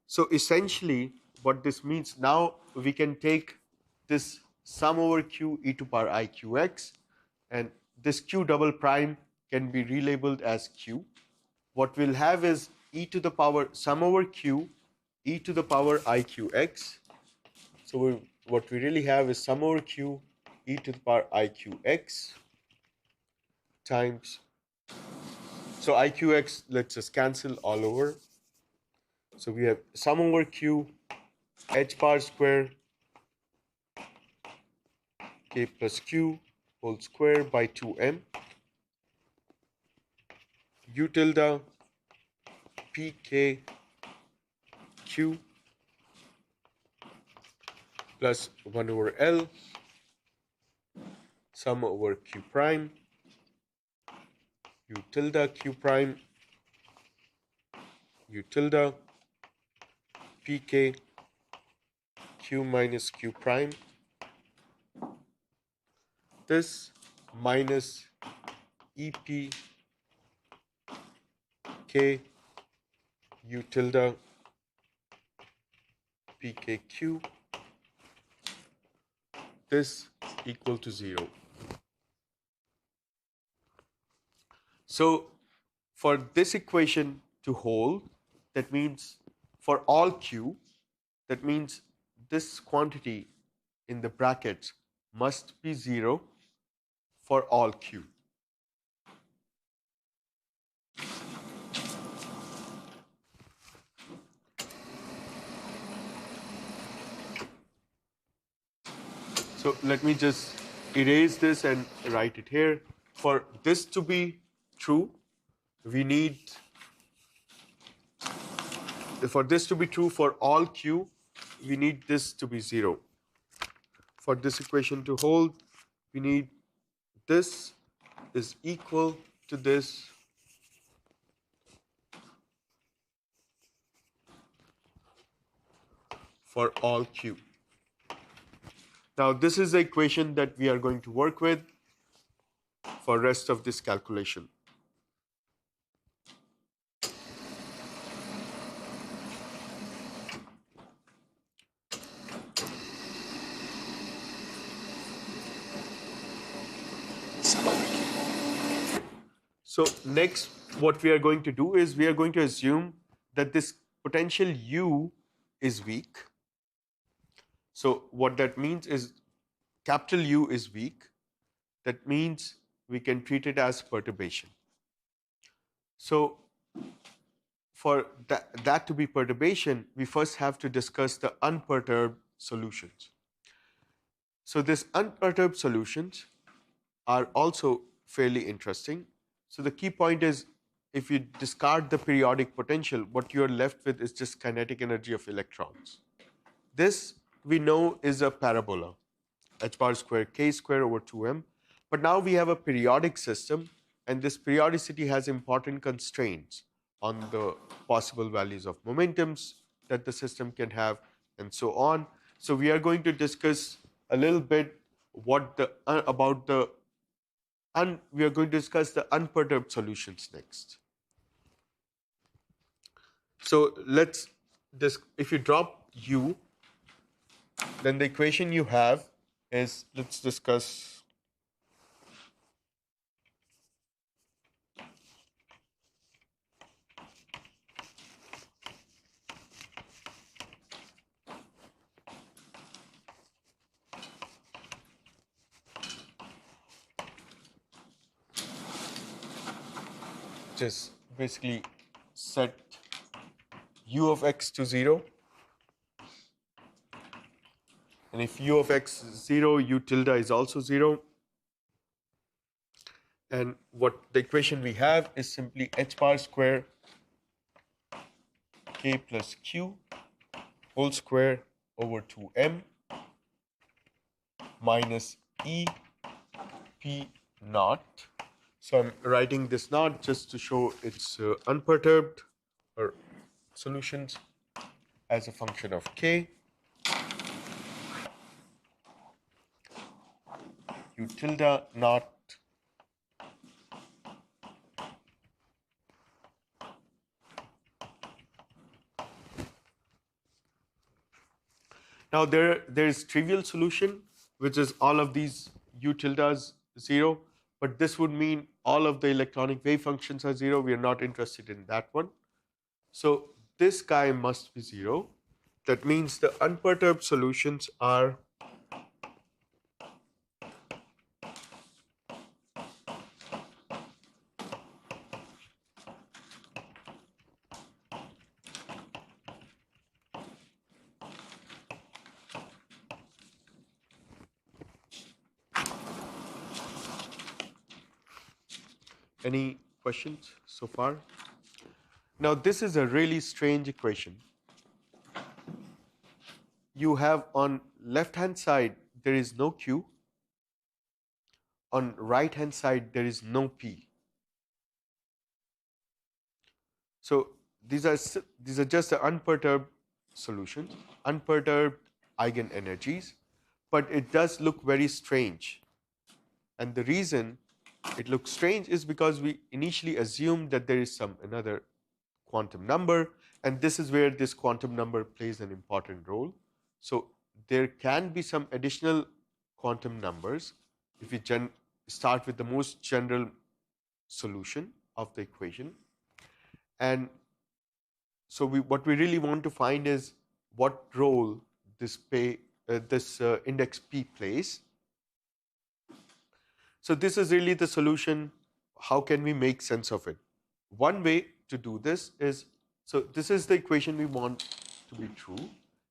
Speaker 1: So essentially, what this means, now we can take this sum over Q e to power I Qx, and this Q double prime can be relabeled as Q. What we'll have is e to the power sum over Q e to the power I Qx. So what we really have is sum over Q e to the power I Qx times, so I Qx, let's just cancel all over. So we have sum over Q h bar square k plus q whole square by 2m u tilde p k q plus 1 over L sum over q prime u tilde q prime u tilde pk q minus q prime. This minus EP K U tilde PKQ, this equal to 0. So for this equation to hold, that means for all Q, that means this quantity in the brackets must be 0 for all Q. So let me just erase this and write it here. For this to be true, we need, for this to be true for all Q, we need this to be 0. For this equation to hold, we need this is equal to this for all Q. Now this is the equation that we are going to work with for rest of this calculation. So next, what we are going to do is we are going to assume that this potential U is weak. So what that means is capital U is weak. That means we can treat it as perturbation. So for that to be perturbation, we first have to discuss the unperturbed solutions. So these unperturbed solutions are also fairly interesting. So the key point is, if you discard the periodic potential, what you're left with is just kinetic energy of electrons. This we know is a parabola, h bar square k square over 2m. But now we have a periodic system, and this periodicity has important constraints on the possible values of momentums that the system can have, and so on. So we are going to discuss a little bit what the we are going to discuss the unperturbed solutions next. So if you drop U, then the equation you have is, let's discuss just basically set U of x to 0. And if U of x is 0, U tilde is also 0. And what the equation we have is simply h bar square k plus q whole square over 2m minus e p naught. So I'm writing this naught just to show it's unperturbed or solutions as a function of k. U tilde naught now there is trivial solution, which is all of these u tildes 0, but this would mean all of the electronic wave functions are 0. We are not interested in that one. So this guy must be 0. That means the unperturbed solutions are any questions so far? Now this is a really strange equation. You have on left hand side there is no q, on right hand side there is no p. So these are just the unperturbed solutions, unperturbed eigenenergies, but it does look very strange. And the reason it looks strange is because we initially assumed that there is some another quantum number, and this is where this quantum number plays an important role. So there can be some additional quantum numbers if we start with the most general solution of the equation. And so what we really want to find is what role this index p plays. So this is really the solution. How can we make sense of it? One way to do this is, so this is the equation we want to be true.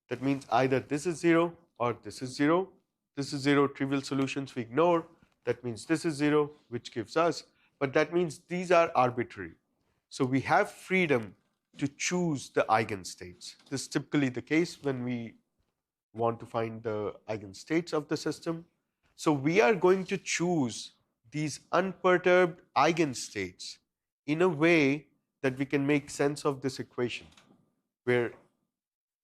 Speaker 1: That means either this is 0 or this is 0. This is 0, trivial solutions we ignore. That means this is 0, which gives us, but that means these are arbitrary. So we have freedom to choose the eigenstates. This is typically the case when we want to find the eigenstates of the system. So we are going to choose these unperturbed eigenstates in a way that we can make sense of this equation, where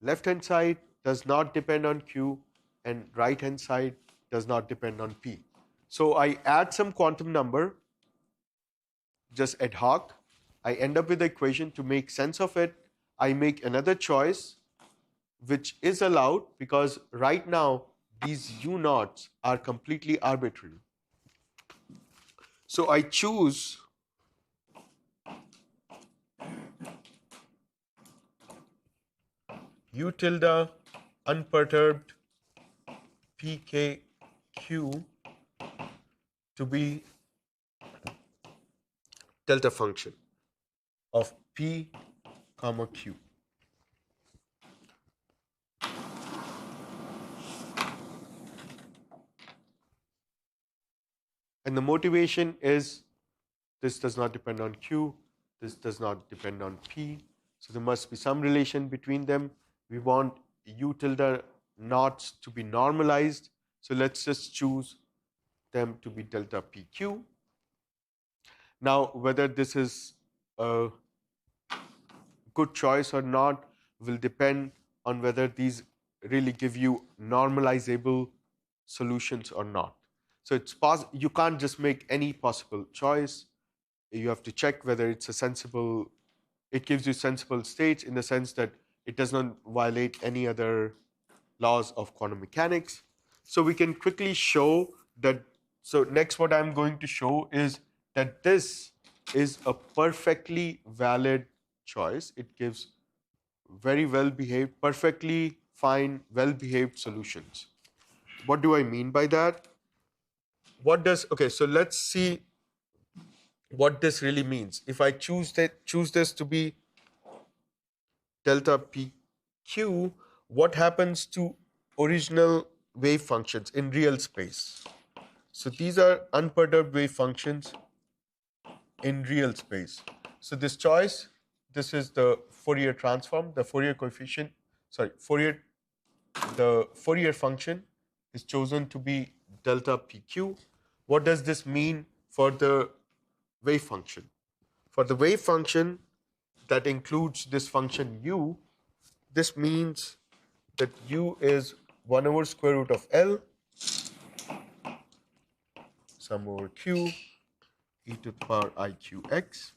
Speaker 1: left-hand side does not depend on q and right-hand side does not depend on p. So I add some quantum number, just ad hoc. I end up with the equation. To make sense of it, I make another choice, which is allowed because right now these u naughts are completely arbitrary. So I choose u tilde unperturbed pkq to be delta function of p comma q. And the motivation is this does not depend on q, this does not depend on p. So there must be some relation between them. We want u tilde naughts to be normalized. So let's just choose them to be delta pq. Now, whether this is a good choice or not will depend on whether these really give you normalizable solutions or not. So you can't just make any possible choice. You have to check whether it's a sensible, it gives you sensible states in the sense that it does not violate any other laws of quantum mechanics. So we can quickly show that. So next what I'm going to show is that this is a perfectly valid choice. It gives very well behaved, perfectly fine, well behaved solutions. What do I mean by that? Okay, so let's see what this really means. If I choose this to be delta pq, what happens to original wave functions in real space? So these are unperturbed wave functions in real space. So this choice, this is the Fourier transform, the Fourier coefficient, Fourier the Fourier function is chosen to be delta PQ. What does this mean for the wave function? For the wave function that includes this function u, this means that u is 1 over square root of L sum over q e to the power iqx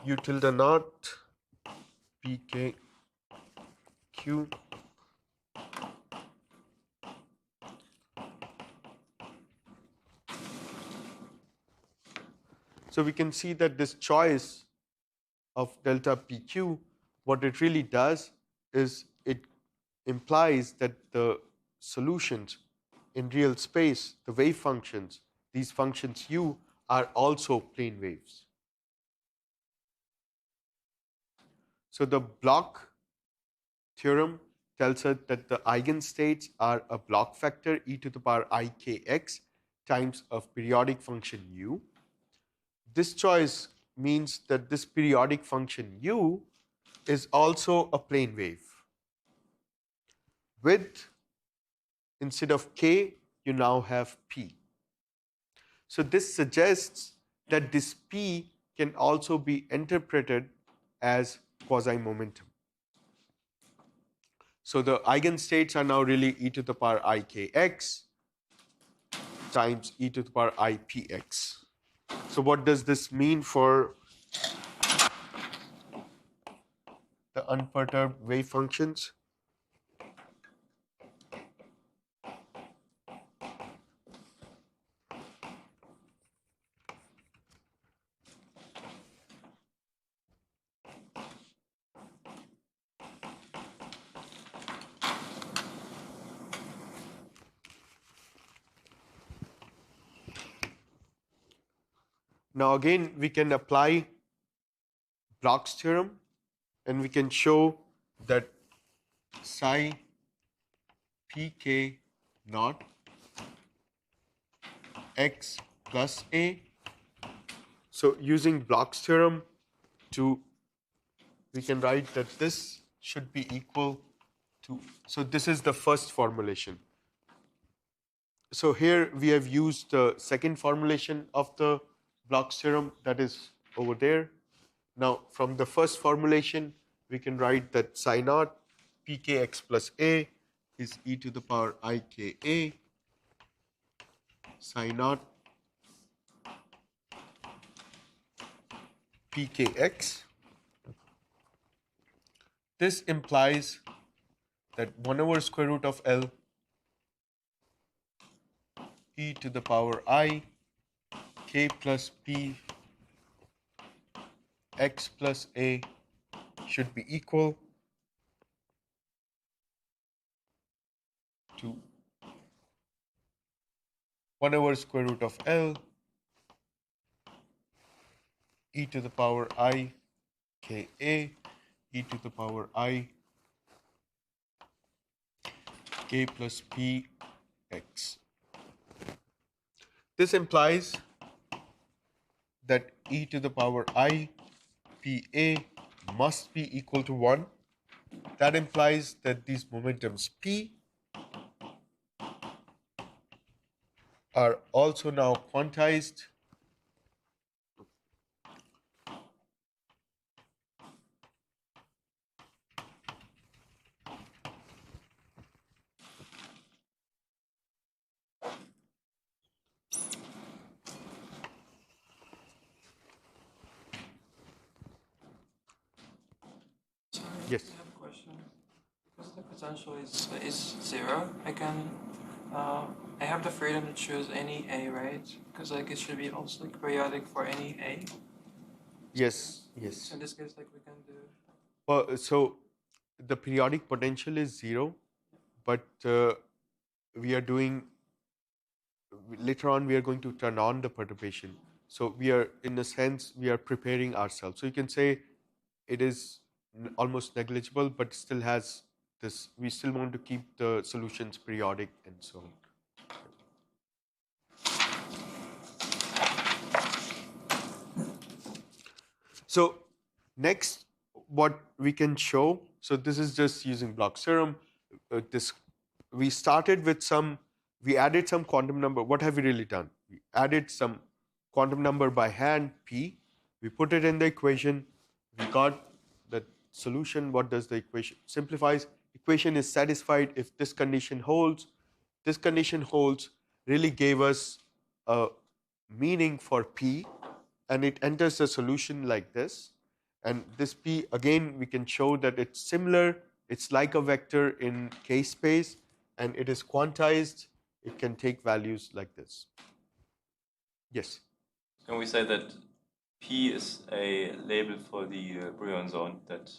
Speaker 1: u tilde naught pk q. So we can see that this choice of delta PQ, what it really does is it implies that the solutions in real space, the wave functions, these functions u are also plane waves. So the Bloch theorem tells us that the eigenstates are a Bloch vector e to the power ikx times of periodic function u. This choice means that this periodic function u is also a plane wave. With, instead of k, you now have p. So this suggests that this p can also be interpreted as quasi-momentum. So the eigenstates are now really e to the power ikx times e to the power ipx. So what does this mean for the unperturbed wave functions? Now again, we can apply Bloch's theorem and we can show that psi pk naught x plus a. So using Bloch's theorem, we can write that this should be equal to, so this is the first formulation. So here we have used the second formulation of the Bloch's theorem, that is over there. Now from the first formulation, we can write that psi naught pkx plus a is e to the power ika psi naught pkx. This implies that 1 over square root of L e to the power I k plus p x plus a should be equal to 1 over square root of L e to the power I k a e to the power I k plus p x. This implies that e to the power I p a must be equal to 1. That implies that these momentums p are also now quantized Yes.
Speaker 2: I have a question. Because the potential is zero, I have the freedom to choose any A, right? Because like it should be also like periodic for any A.
Speaker 1: Yes, yes.
Speaker 2: So in this case, like we can do.
Speaker 1: Well, so the periodic potential is 0, but we are doing, later on we are going to turn on the perturbation. So we are, in a sense, we are preparing ourselves. So you can say it is almost negligible, but still has this, we still want to keep the solutions periodic and so on. So next, what we can show, so this is just using Bloch's theorem. This we started with we added some quantum number. What have we really done? We added some quantum number by hand, p. We put it in the equation. We got the solution. What does the equation simplifies? Equation is satisfied if this condition holds. This condition holds really gave us a meaning for p, and it enters the solution like this. And this p, again, we can show that it's similar. It's like a vector in K space, and it is quantized. It can take values like this. Yes?
Speaker 7: Can we say that P is a label for the Brillouin zone? That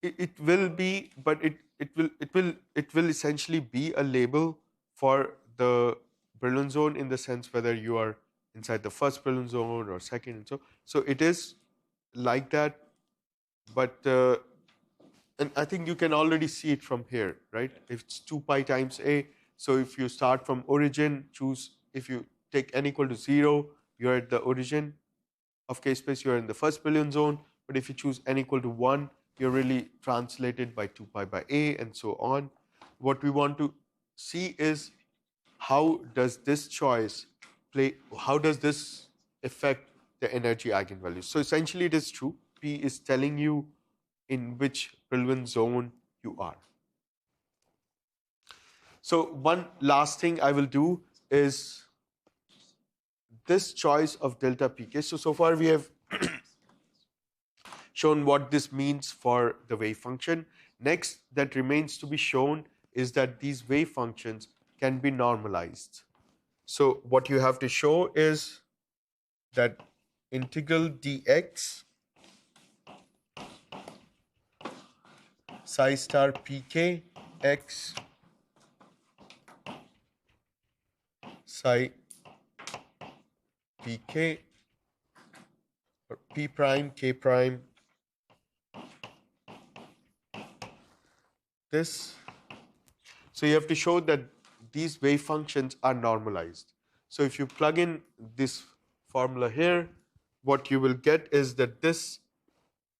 Speaker 1: It will be, but it will essentially be a label for the Brillouin zone in the sense whether you are inside the first Brillouin zone or second, and so it is like that. But and I think you can already see it from here, right? If it's 2 pi times a, so if you start from origin, choose, if you take n equal to 0, you're at the origin of K space, you're in the first Brillouin zone. But if you choose n equal to 1, you're really translated by 2 pi by a, and so on. What we want to see is how does this choice play, how does this affect the energy eigenvalues. So essentially it is true. P is telling you in which Brillouin zone you are. So one last thing I will do is this choice of delta pk. So far we have shown what this means for the wave function. Next that remains to be shown is that these wave functions can be normalized. So what you have to show is that integral dx psi star pk x psi pk or p prime k prime this. So you have to show that these wave functions are normalized. So if you plug in this formula here, what you will get is that this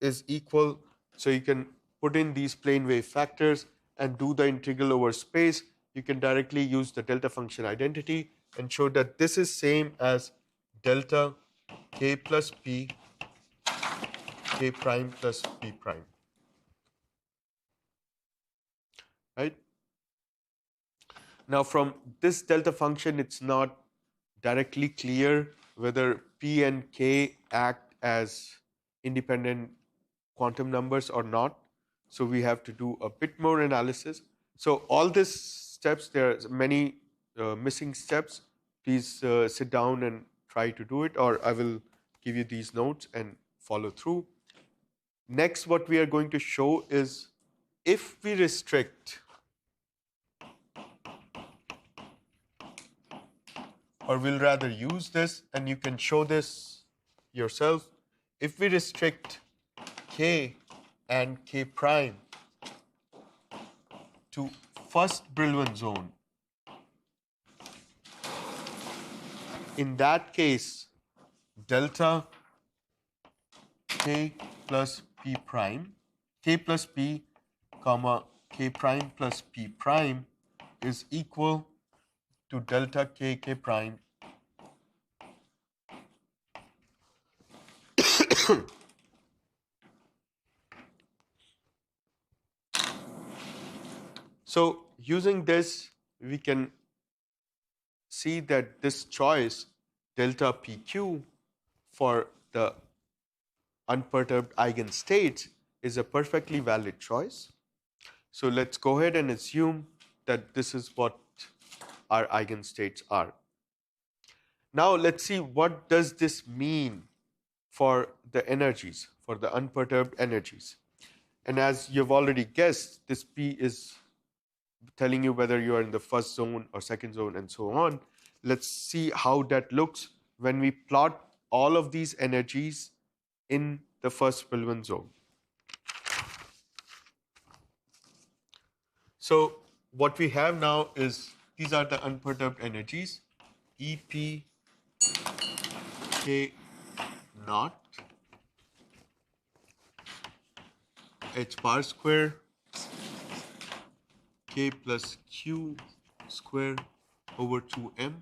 Speaker 1: is equal, so you can put in these plane wave factors and do the integral over space. You can directly use the delta function identity and show that this is same as delta k plus p k prime plus p prime. Right? Now from this delta function, it's not directly clear whether p and k act as independent quantum numbers or not. So we have to do a bit more analysis. So all these steps, there are many missing steps. Please sit down and try to do it, or I will give you these notes and follow through. Next, what we are going to show is if we restrict, or we'll rather use this, and you can show this yourself. If we restrict k and k prime to first Brillouin zone, in that case, delta k plus p prime, k plus p comma k prime plus p prime is equal to delta k k prime So using this, we can see that this choice, delta PQ, for the unperturbed eigenstates is a perfectly valid choice. So let's go ahead and assume that this is what our eigenstates are. Now let's see what does this mean for the energies, for the unperturbed energies. And as you've already guessed, this P is telling you whether you are in the first zone or second zone and so on. Let's see how that looks when we plot all of these energies in the first Brillouin zone. So what we have now is these are the unperturbed energies, EP K naught h bar square k plus q square over 2m.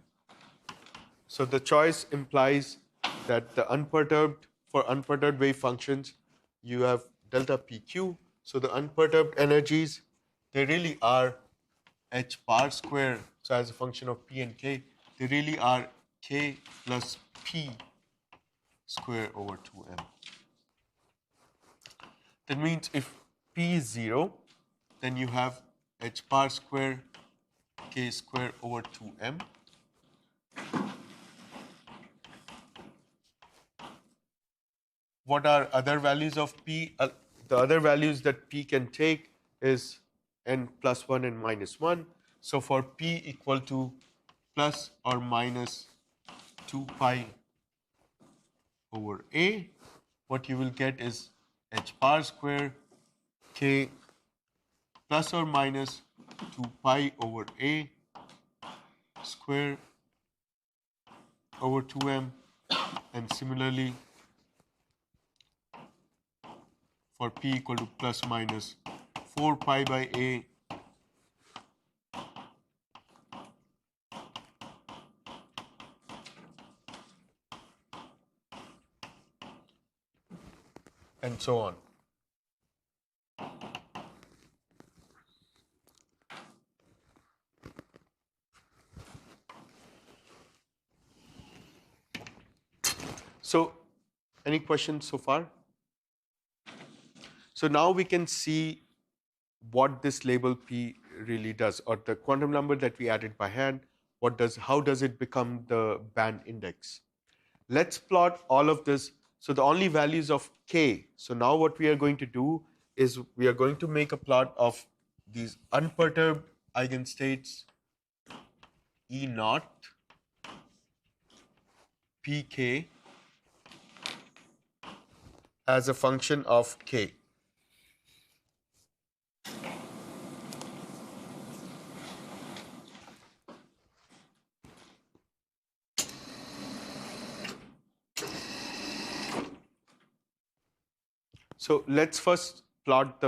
Speaker 1: So the choice implies that the unperturbed, for unperturbed wave functions, you have delta pq. So the unperturbed energies, they really are h bar square. So as a function of p and k, they really are k plus p square over 2m. That means if p is 0, then you have h bar square k square over 2m. What are other values of p? The other values that p can take is n plus 1 and minus 1. So for p equal to plus or minus 2 pi over a, what you will get is h bar square k plus or minus 2 pi over a square over 2m, and similarly for p equal to plus minus 4 pi by a and so on. So any questions so far? So now we can see what this label P really does, or the quantum number that we added by hand, how does it become the band index? Let's plot all of this. So the only values of K. So now what we are going to do is we are going to make a plot of these unperturbed eigenstates E naught, Pk as a function of K. So let's first plot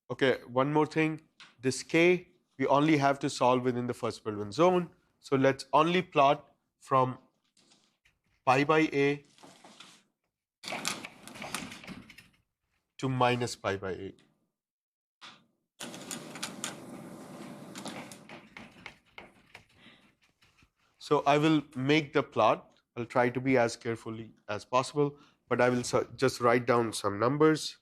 Speaker 1: okay, one more thing. This K, we only have to solve within the first Brillouin zone. So let's only plot from pi by A to minus pi by A. So I will make the plot. I'll try to be as carefully as possible, but I will just write down some numbers.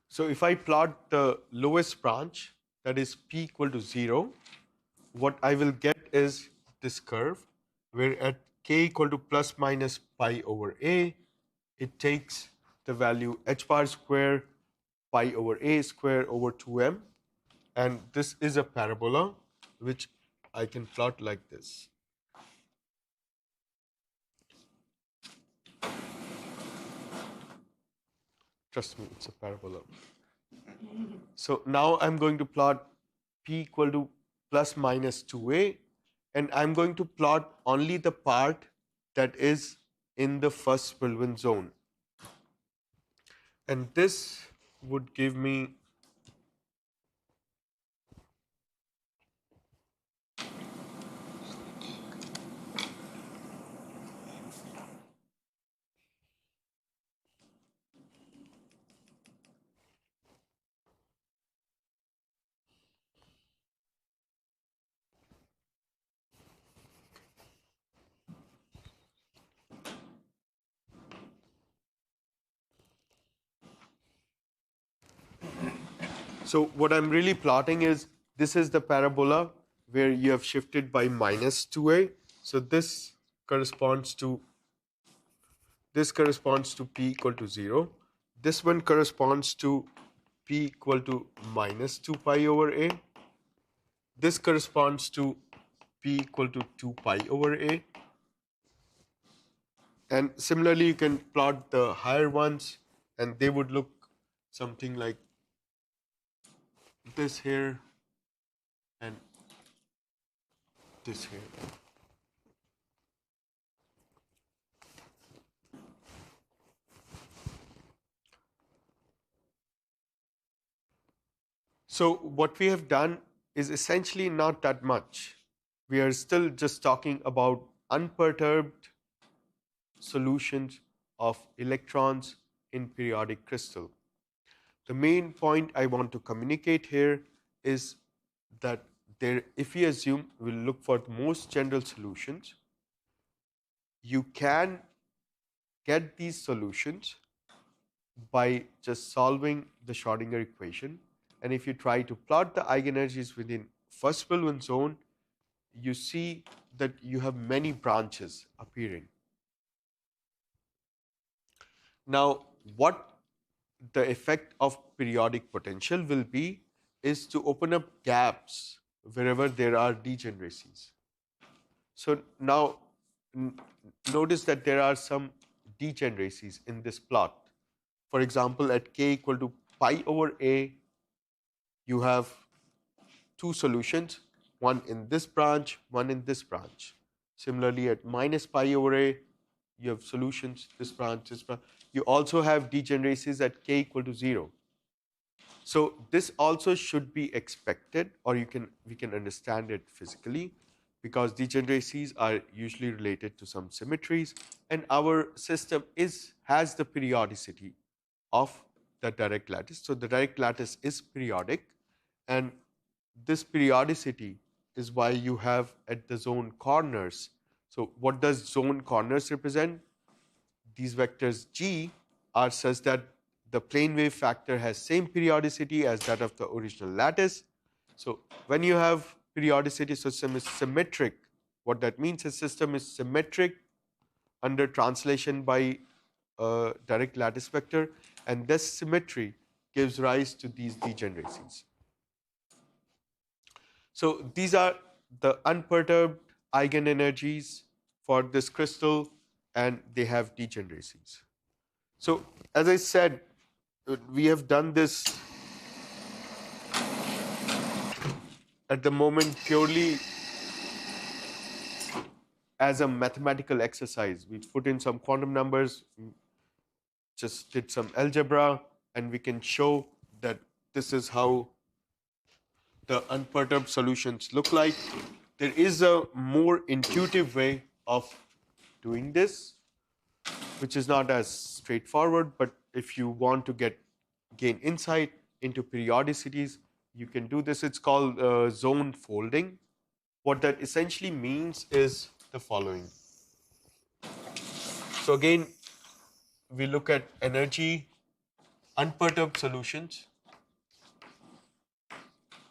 Speaker 1: So if I plot the lowest branch, that is p equal to 0, what I will get is this curve, where at k equal to plus minus pi over a, it takes the value h bar square pi over a square over 2m, and this is a parabola which I can plot like this. Trust me, it's a parabola. So now I'm going to plot p equal to plus minus 2a, and I'm going to plot only the part that is in the first Brillouin zone. And this would give me So what I'm really plotting is this is the parabola where you have shifted by minus 2a. So this corresponds to p equal to 0. This one corresponds to p equal to minus 2 pi over a. This corresponds to p equal to 2 pi over a. And similarly, you can plot the higher ones, and they would look something like this here and this here. So what we have done is essentially not that much. We are still just talking about unperturbed solutions of electrons in periodic crystal. The main point I want to communicate here is that if we assume we'll look for the most general solutions, you can get these solutions by just solving the Schrodinger equation. And if you try to plot the eigenenergies within first Brillouin zone, you see that you have many branches appearing. Now, what the effect of periodic potential will be is to open up gaps wherever there are degeneracies. So now notice that there are some degeneracies in this plot. For example, at k equal to pi over a, you have two solutions, one in this branch, one in this branch. Similarly, at minus pi over a, you have solutions, this branch, this branch. You also have degeneracies at k equal to 0. So this also should be expected, or we can understand it physically, because degeneracies are usually related to some symmetries, and our system has the periodicity of the direct lattice. So the direct lattice is periodic, and this periodicity is why you have at the zone corners. So what does zone corners represent? These vectors G are such that the plane wave factor has same periodicity as that of the original lattice. So when you have periodicity, system is symmetric. What that means is system is symmetric under translation by a direct lattice vector, and this symmetry gives rise to these degeneracies. So these are the unperturbed eigenenergies for this crystal, and they have degeneracies. So as I said, we have done this at the moment purely as a mathematical exercise. We put in some quantum numbers, just did some algebra, and we can show that this is how the unperturbed solutions look like. There is a more intuitive way of doing this, which is not as straightforward, but if you want to gain insight into periodicities, you can do this. It's called zone folding. What that essentially means is the following. So again, we look at energy, unperturbed solutions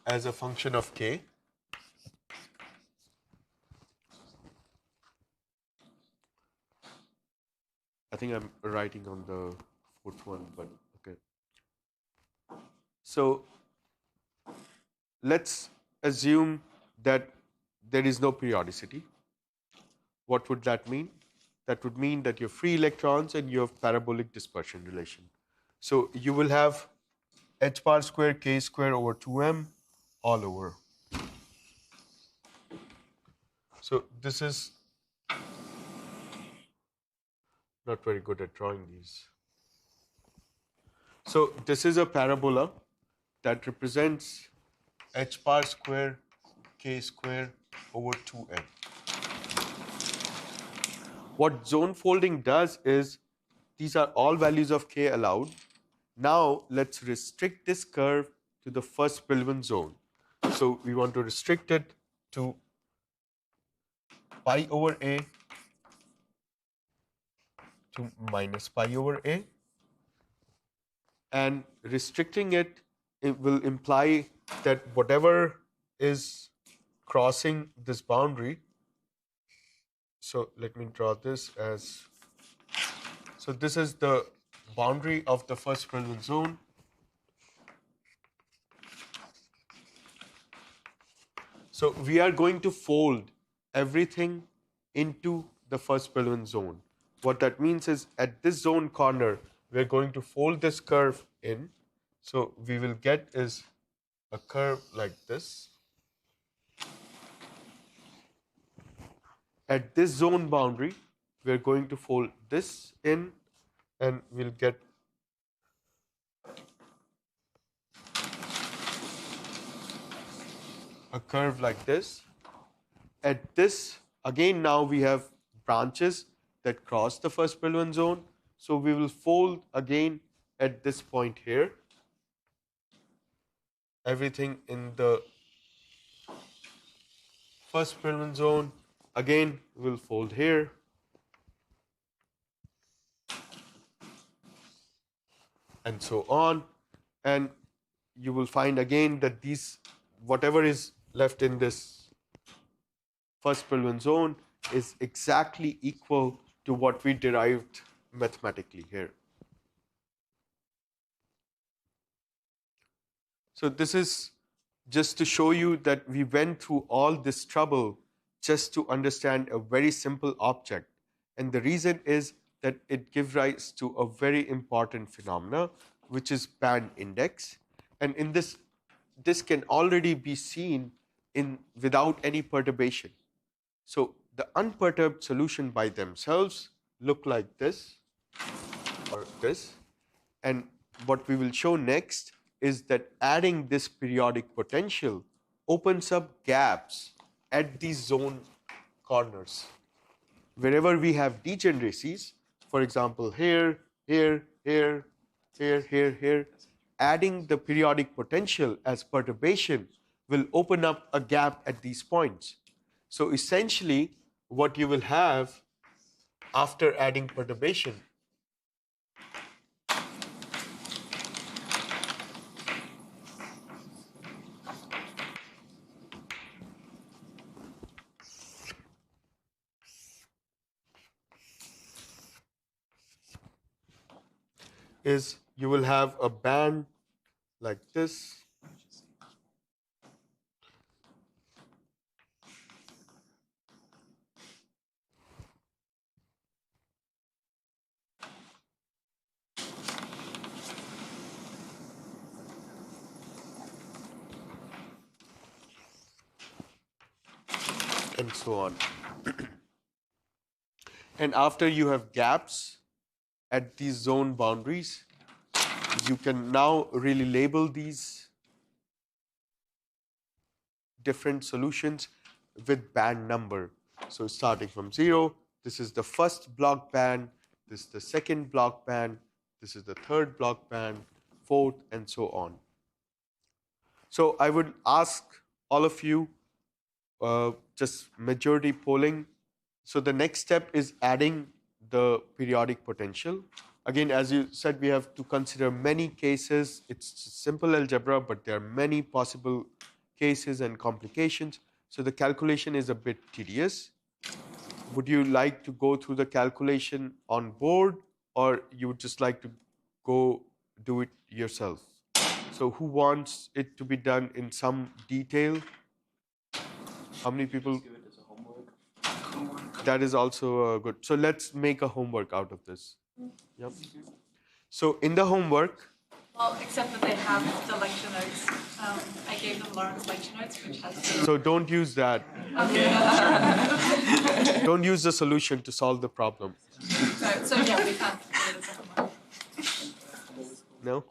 Speaker 1: as a function of k. I think I'm writing on the fourth one, but okay. So let's assume that there is no periodicity. What would that mean? That would mean that you have free electrons and you have parabolic dispersion relation. So you will have h bar square k square over 2m all over. So this is not very good at drawing these. So this is a parabola that represents h bar square k square over 2m. What zone folding does is, these are all values of k allowed. Now let's restrict this curve to the first Brillouin zone. So we want to restrict it to pi over a to minus pi over a, and restricting it it will imply that whatever is crossing this boundary, so let me draw this as, so this is the boundary of the first Brillouin zone. So we are going to fold everything into the first Brillouin zone. What that means is at this zone corner, we're going to fold this curve in. So we will get is a curve like this. At this zone boundary, we're going to fold this in and we'll get a curve like this. At this, again, now we have branches that cross the first Brillouin zone. So we will fold again at this point here. Everything in the first Brillouin zone, again, we'll fold here. And so on. And you will find again that these, whatever is left in this first Brillouin zone is exactly equal to what we derived mathematically here. So this is just to show you that we went through all this trouble just to understand a very simple object. And the reason is that it gives rise to a very important phenomena, which is band index. And in this can already be seen in without any perturbation. So the unperturbed solution by themselves look like this or this. And what we will show next is that adding this periodic potential opens up gaps at these zone corners. Wherever we have degeneracies, for example, here, here, here, here, here, here, adding the periodic potential as perturbation will open up a gap at these points. So essentially, what you will have after adding perturbation is you will have a band like this. And so on. And after you have gaps at these zone boundaries, you can now really label these different solutions with band number. So starting from 0, this is the first block band, this is the second block band, this is the third block band, fourth, and so on. So I would ask all of you, just majority polling. So the next step is adding the periodic potential. Again, as you said, we have to consider many cases. It's simple algebra, but there are many possible cases and complications. So the calculation is a bit tedious. Would you like to go through the calculation on board, or you would just like to go do it yourself? So who wants it to be done in some detail? How many people?
Speaker 7: Give it as a homework.
Speaker 1: That is also good. So let's make a homework out of this. Yep. So in the homework,
Speaker 8: Well, except that they have the lecture notes. I gave them Lauren's lecture notes, which has the...
Speaker 1: so don't use that. Don't use the solution to solve the problem.
Speaker 8: So yeah, we can't do it as a homework.
Speaker 1: No?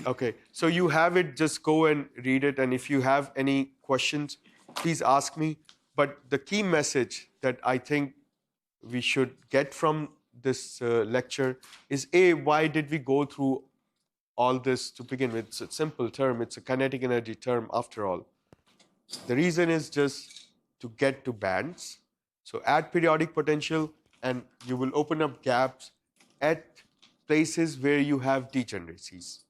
Speaker 1: Okay. So you have it, just go and read it. And if you have any questions, please ask me. But the key message that I think we should get from this lecture is, A, why did we go through all this to begin with? It's a simple term. It's a kinetic energy term after all. The reason is just to get to bands. So add periodic potential and you will open up gaps at places where you have degeneracies.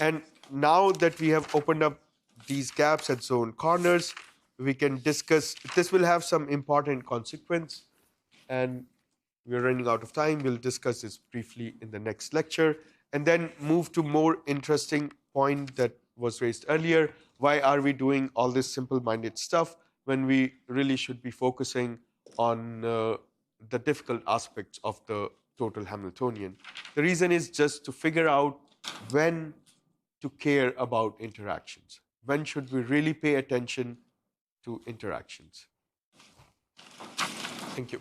Speaker 1: And now that we have opened up these gaps at zone corners, we can discuss, this will have some important consequence, and we're running out of time. We'll discuss this briefly in the next lecture, and then move to more interesting point that was raised earlier. Why are we doing all this simple-minded stuff when we really should be focusing on the difficult aspects of the total Hamiltonian? The reason is just to figure out when to care about interactions. When should we really pay attention to interactions? Thank you.